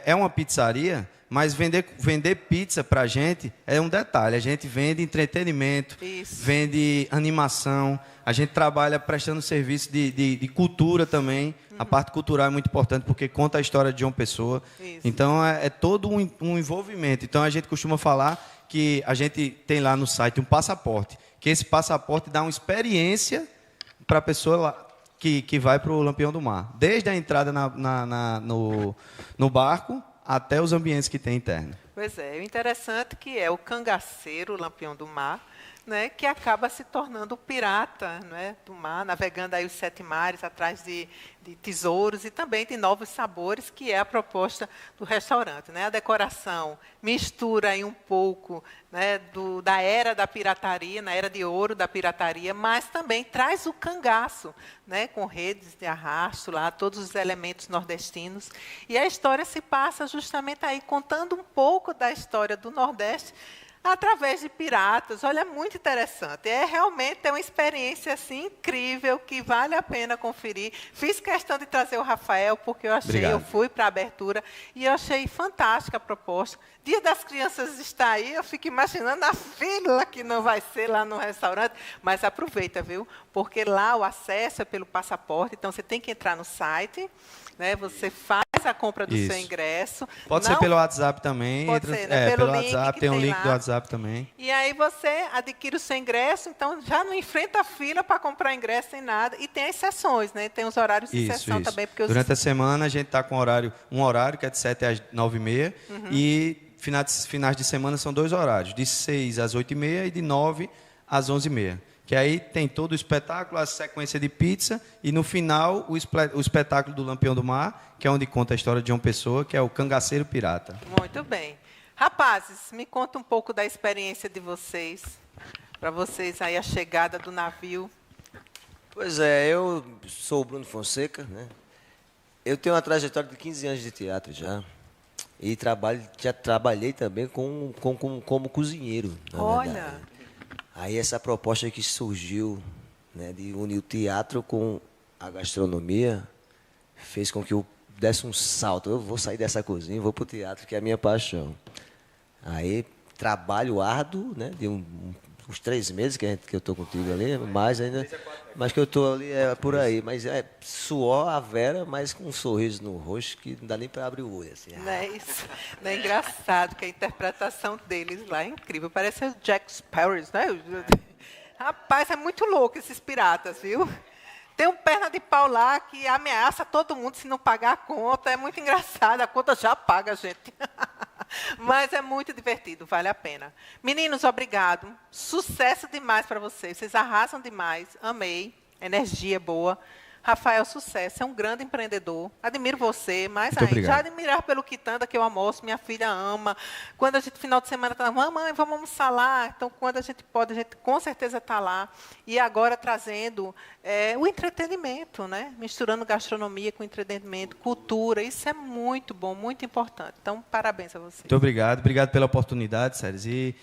é uma pizzaria, mas vender pizza para a gente é um detalhe. A gente vende entretenimento, vende animação, a gente trabalha prestando serviço de cultura também. A parte cultural é muito importante porque conta a história de João Pessoa. Então é todo um envolvimento. Então a gente costuma falar que a gente tem lá no site um passaporte, que esse passaporte dá uma experiência para a pessoa lá, que vai para o Lampião do Mar. Desde a entrada no barco até os ambientes que tem interno. Pois é, o interessante que é o cangaceiro, Lampião do Mar, né, que acaba se tornando o pirata, né, do mar, navegando aí os 7 mares atrás de tesouros e também de novos sabores, que é a proposta do restaurante, né? A decoração mistura aí um pouco, né, da era da pirataria, na era de ouro da pirataria, mas também traz o cangaço, né, com redes de arrasto lá, todos os elementos nordestinos. E a história se passa justamente aí contando um pouco da história do Nordeste através de piratas. Olha, é muito interessante. Realmente uma experiência assim, incrível, que vale a pena conferir. Fiz questão de trazer o Rafael, porque eu fui para a abertura, e eu achei fantástica a proposta. Dia das Crianças está aí, eu fico imaginando a fila que não vai ser lá no restaurante, mas aproveita, viu? Porque lá o acesso é pelo passaporte, então você tem que entrar no site, né? Você faz a compra do seu ingresso. Pode ser pelo WhatsApp também. Pode ser, né? Pelo WhatsApp, tem um link do WhatsApp também. E aí você adquire o seu ingresso, então já não enfrenta a fila para comprar ingresso nem nada. E tem as sessões, né? Tem os horários de sessão também. Porque durante a semana a gente está com um horário que é de 7 às 9h30 e finais de semana são 2 horários, de 6 às 8h30 e de 9 às 11h30. Que aí tem todo o espetáculo, a sequência de pizza e, no final, o espetáculo do Lampião do Mar, que é onde conta a história de João Pessoa, que é o Cangaceiro Pirata. Muito bem. Rapazes, me conta um pouco da experiência de vocês, para vocês aí a chegada do navio. Pois é, eu sou o Bruno Fonseca, né? Eu tenho uma trajetória de 15 anos de teatro já. E já trabalhei também como cozinheiro, na verdade. Aí essa proposta que surgiu, né, de unir o teatro com a gastronomia, fez com que eu desse um salto. Eu vou sair dessa cozinha, vou para o teatro, que é a minha paixão. Aí, trabalho árduo, né, de uns 3 meses que eu estou contigo ali, mais ainda, mas que eu estou ali por aí. Mas é suor a vera, mas com um sorriso no rosto que não dá nem para abrir o olho. Assim. Não é isso? Não é engraçado que a interpretação deles lá é incrível. Parece o Jack Sparrow, né? Rapaz, é muito louco esses piratas, viu? Tem um perna de pau lá que ameaça todo mundo se não pagar a conta. É muito engraçado. A conta já paga, gente. Mas é muito divertido, vale a pena. Meninos, obrigado. Sucesso demais para vocês. Vocês arrasam demais. Amei. Energia boa. Rafael, sucesso. É um grande empreendedor. Admiro você, mas ainda já admirar pelo Quitanda, que eu almoço, minha filha ama. Quando a gente, final de semana, está, mamãe, vamos almoçar lá. Então, quando a gente pode, a gente com certeza está lá. E agora trazendo o entretenimento, né? Misturando gastronomia com entretenimento, cultura. Isso é muito bom, muito importante. Então, parabéns a você. Muito obrigado. Obrigado pela oportunidade, Sérgio. E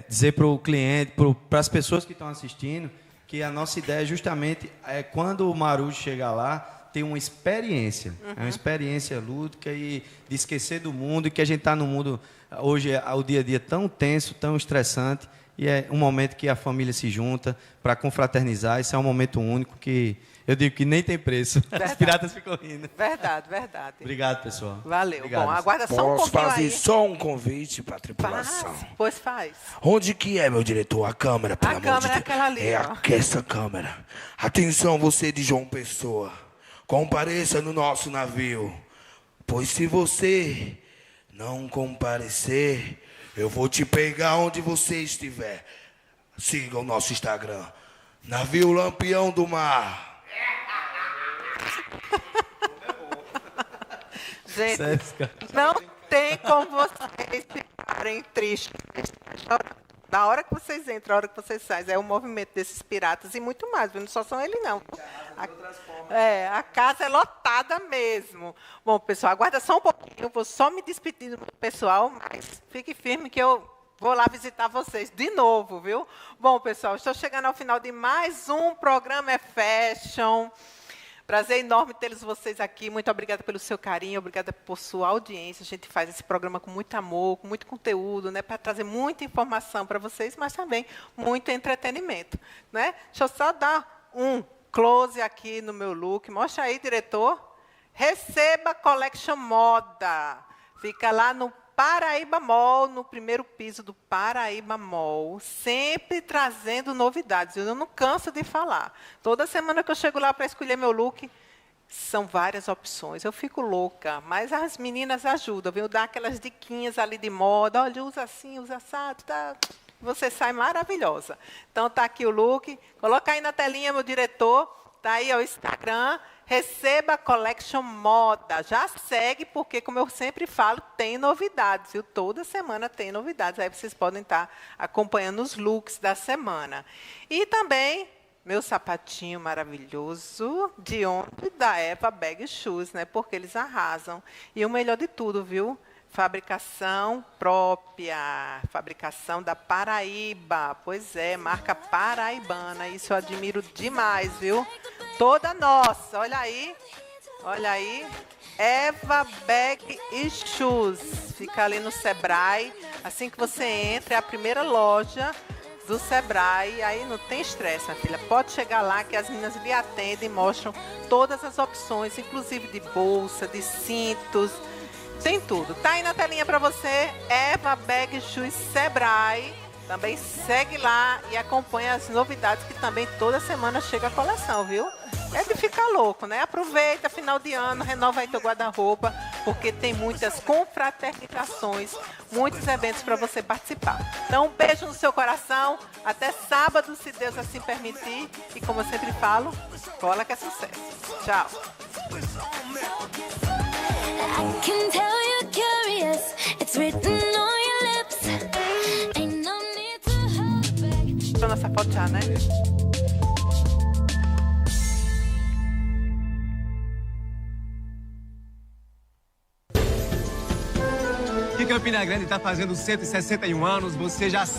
dizer para o cliente, para as pessoas que estão assistindo, que a nossa ideia justamente é quando o Marujo chegar lá, ter uma experiência. É uma experiência lúdica e de esquecer do mundo, e que a gente está no mundo, hoje, o dia a dia tão tenso, tão estressante, e é um momento que a família se junta para confraternizar. Isso é um momento único que eu digo que nem tem preço. Verdade. Os piratas ficam rindo. Verdade, verdade. Obrigado, pessoal. Valeu. Obrigado. Bom, aguarda só um pouquinho aí. Posso fazer só um convite para a tripulação? Pois faz. Onde que é, meu diretor? A câmera, pelo amor de Deus. A câmera é aquela ali, ó. Essa câmera. Atenção, você de João Pessoa. Compareça no nosso navio. Pois se você não comparecer, Eu vou te pegar onde você estiver. Siga o nosso Instagram. Navio Lampião do Mar. Gente, não tem como vocês ficarem tristes. Na hora que vocês entram, na hora que vocês saem, é o movimento desses piratas e muito mais, viu? Não só são eles, não. A casa é lotada mesmo. Bom, pessoal, aguarda só um pouquinho, eu vou só me despedindo do pessoal, mas fique firme que eu vou lá visitar vocês de novo, viu? Bom, pessoal, estou chegando ao final de mais um programa Fashion. Prazer enorme tê-los vocês aqui. Muito obrigada pelo seu carinho, obrigada por sua audiência. A gente faz esse programa com muito amor, com muito conteúdo, né, para trazer muita informação para vocês, mas também muito entretenimento, né? Deixa eu só dar um close aqui no meu look. Mostra aí, diretor. Receba Collection Moda. Fica lá no Paraíba Mall, no primeiro piso do Paraíba Mall, sempre trazendo novidades. Eu não canso de falar. Toda semana que eu chego lá para escolher meu look, são várias opções. Eu fico louca, mas as meninas ajudam, viu? Dar aquelas diquinhas ali de moda. Olha, usa assim, usa assado, tá? Você sai maravilhosa. Então, tá aqui o look. Coloca aí na telinha, meu diretor. Tá aí o Instagram. Receba Collection Moda. Já segue, porque, como eu sempre falo, tem novidades, viu? Toda semana tem novidades. Aí vocês podem estar acompanhando os looks da semana. E também meu sapatinho maravilhoso de ontem da Eva Bag Shoes, né? Porque eles arrasam. E o melhor de tudo, viu? Fabricação própria, fabricação da Paraíba. Pois é, marca paraibana. Isso eu admiro demais, viu? Toda nossa. Olha aí. Eva Bag Shoes. Fica ali no Sebrae. Assim que você entra, é a primeira loja do Sebrae. Aí não tem estresse, minha filha. Pode chegar lá que as meninas lhe atendem e mostram todas as opções, inclusive de bolsa, de cintos. Tem tudo. Tá aí na telinha para você, Eva Bag Shoes Sebrae. Também segue lá e acompanha as novidades que também toda semana chega a coleção, viu? É de ficar louco, né? Aproveita, final de ano, renova aí teu guarda-roupa, porque tem muitas confraternizações, muitos eventos para você participar. Então, um beijo no seu coração. Até sábado, se Deus assim permitir. E como eu sempre falo, cola que é sucesso. Tchau. I can tell you're curious. It's written on your lips. Ain't no need to hold back. Estou nessa foto já, né? Que Campina Grande está fazendo 161 anos, você já